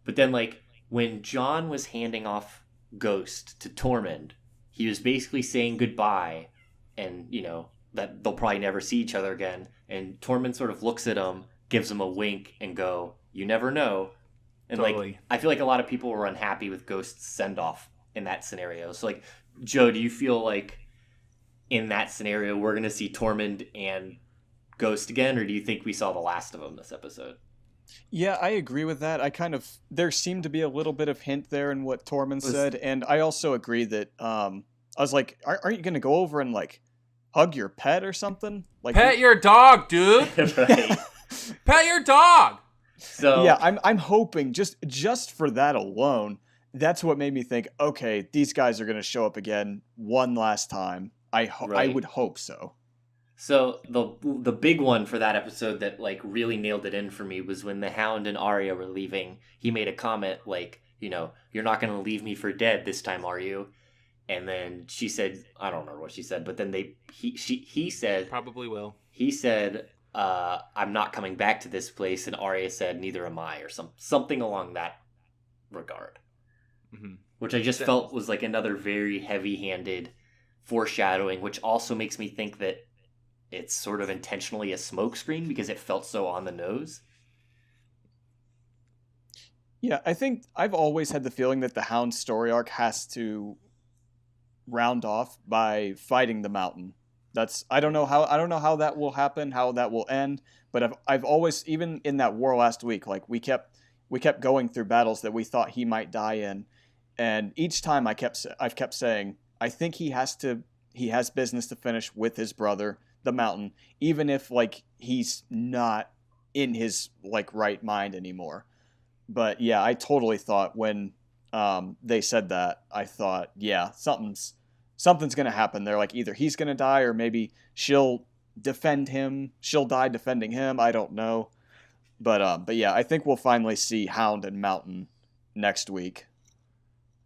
Speaker 2: But then, like, when Jon was handing off Ghost to Tormund, he was basically saying goodbye, and, you know, that they'll probably never see each other again. And Tormund sort of looks at him, gives him a wink, and go, "You never know." And
Speaker 3: Totally.
Speaker 2: like, I feel like a lot of people were unhappy with Ghost's send off in that scenario. So, like, Joe, do you feel like in that scenario we're gonna see Tormund and Ghost again, or do you think we saw the last of them this episode?
Speaker 1: Yeah, I agree with that. There seemed to be a little bit of hint there in what Tormund said, and I also agree that I was like, aren't you going to go over and, like, hug your pet or something? Like,
Speaker 3: Pet your dog, dude.
Speaker 2: Right.
Speaker 3: Pet your dog.
Speaker 2: So
Speaker 1: yeah, I'm hoping just for that alone, that's what made me think, okay, these guys are going to show up again one last time. I would hope so.
Speaker 2: So the big one for that episode that, like, really nailed it in for me was when the Hound and Arya were leaving. He made a comment like, you know, "You're not going to leave me for dead this time, are you?" And then she said, I don't remember what she said, but then he said,
Speaker 3: Probably will.
Speaker 2: he said, "I'm not coming back to this place," and Arya said, "Neither am I," or something along that regard.
Speaker 3: Mm-hmm.
Speaker 2: Which I just felt was like another very heavy-handed foreshadowing, which also makes me think that it's sort of intentionally a smokescreen because it felt so on the nose.
Speaker 1: Yeah, I think I've always had the feeling that the Hound story arc has to round off by fighting the Mountain. I don't know how that will happen, how that will end, but I've always, even in that war last week, like, we kept going through battles that we thought he might die in, and each time I've kept saying, I think he has business to finish with his brother, the Mountain, even if, like, he's not in his, like, right mind anymore. But yeah, I totally thought when they said that, I thought, yeah, something's gonna happen there. Like, either he's gonna die or maybe she'll die defending him. I don't know. But yeah, I think we'll finally see Hound and Mountain next week.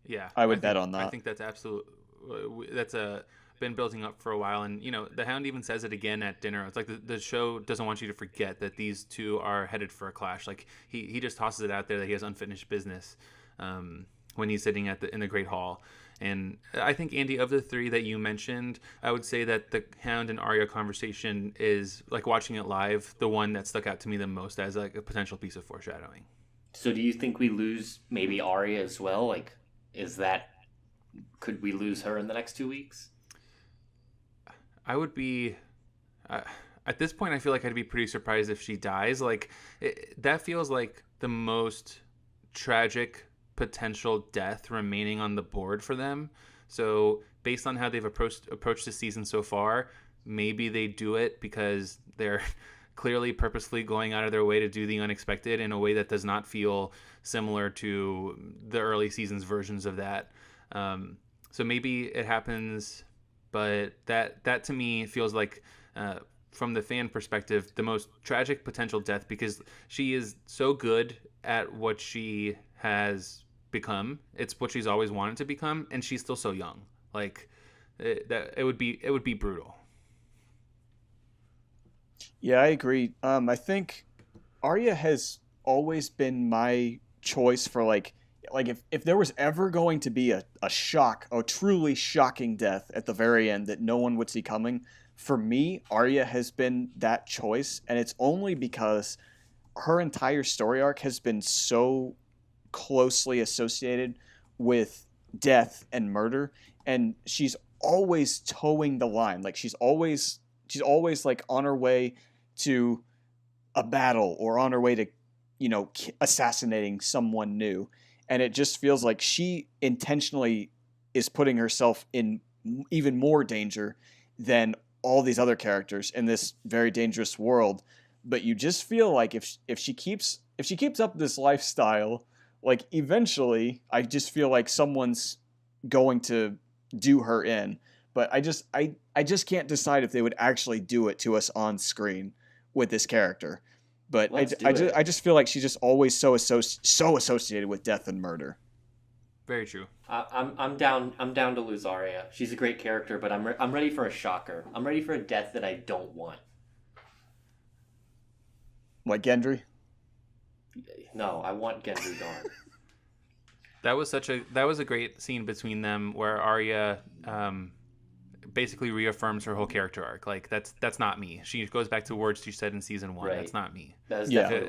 Speaker 3: Yeah,
Speaker 1: I would bet on that.
Speaker 3: I think that's been building up for a while, and, you know, the Hound even says it again at dinner. It's like the show doesn't want you to forget that these two are headed for a clash. Like, he just tosses it out there that he has unfinished business when he's sitting in the Great Hall. And I think, Andy, of the three that you mentioned, I would say that the Hound and Arya conversation is, like, watching it live, the one that stuck out to me the most as, like, a potential piece of foreshadowing.
Speaker 2: So do you think we lose maybe Arya as well? Like, could we lose her in the next 2 weeks?
Speaker 3: I would be, at this point, I feel like I'd be pretty surprised if she dies. Like, that feels like the most tragic potential death remaining on the board for them. So based on how they've approached the season so far, maybe they do it because they're clearly purposely going out of their way to do the unexpected in a way that does not feel similar to the early seasons versions of that. So maybe it happens. But that to me feels like, from the fan perspective, the most tragic potential death, because she is so good at what she has become. It's what she's always wanted to become, and she's still so young. Like, it would be brutal.
Speaker 1: Yeah, I agree. I think Arya has always been my choice for, like if there was ever going to be a truly shocking death at the very end that no one would see coming, for me, Arya has been that choice, and it's only because her entire story arc has been so closely associated with death and murder, and she's always towing the line. Like, she's always like on her way to a battle or on her way to assassinating someone new. And it just feels like she intentionally is putting herself in even more danger than all these other characters in this very dangerous world. But you just feel like if she keeps up this lifestyle, like eventually I just feel like someone's going to do her in. But I just can't decide if they would actually do it to us on screen with this character. But I just feel like she's just always so associated with death and murder.
Speaker 3: Very true.
Speaker 2: I'm down to lose Arya. She's a great character, but I'm ready for a shocker. I'm ready for a death that I don't want.
Speaker 1: Like Gendry?
Speaker 2: No, I want Gendry gone.
Speaker 3: That was a great scene between them where Arya basically reaffirms her whole character arc. Like that's not me. She goes back to words she said in season 1. Right. That's not me.
Speaker 2: That was definitely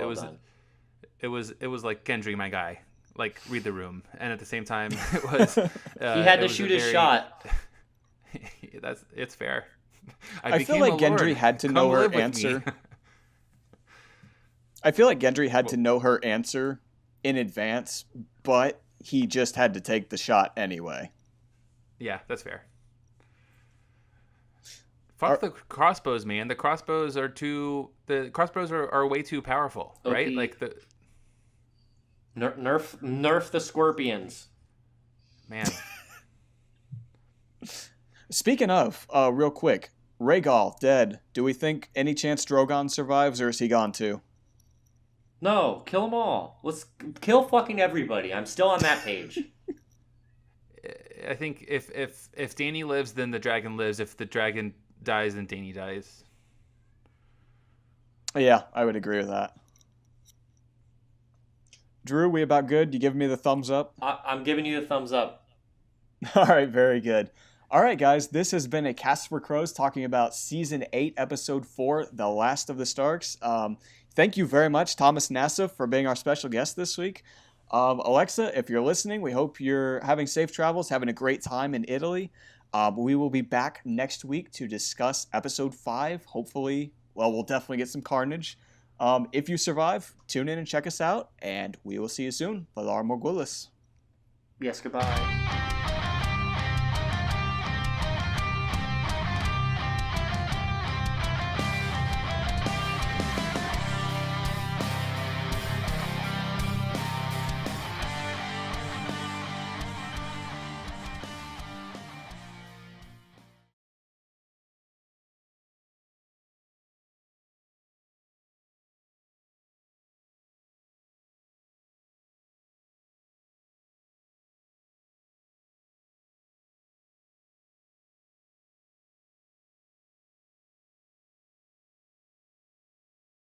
Speaker 3: it was like, Gendry, my guy. Like, read the room. And at the same time, it was
Speaker 2: he had to shoot his shot.
Speaker 3: It's fair.
Speaker 1: I feel like Gendry had to know her answer. I feel like Gendry had to know her answer in advance, but he just had to take the shot anyway.
Speaker 3: Yeah, that's fair. Fuck the crossbows, man. The crossbows are way too powerful, right?
Speaker 2: Okay.
Speaker 3: Like the
Speaker 2: nerf the scorpions.
Speaker 3: Man.
Speaker 1: Speaking of, real quick, Rhaegal dead. Do we think any chance Drogon survives, or is he gone too?
Speaker 2: No, kill them all. Let's kill fucking everybody. I'm still on that page.
Speaker 3: I think if Dany lives, then the dragon lives. If the dragon dies, then Dany dies.
Speaker 1: Yeah, I would agree with that. Drew, we about good? You giving me the thumbs up?
Speaker 2: I'm giving you the thumbs up.
Speaker 1: All right, very good. All right, guys, this has been a Cast for Crows talking about Season 8, Episode 4, The Last of the Starks. Thank you very much, Thomas Nassiff, for being our special guest this week. Alexa, if you're listening, we hope you're having safe travels, having a great time in Italy. We will be back next week to discuss Episode 5. Hopefully, we'll definitely get some carnage. If you survive, tune in and check us out, and we will see you soon. Valar Morghulis.
Speaker 2: Yes, goodbye.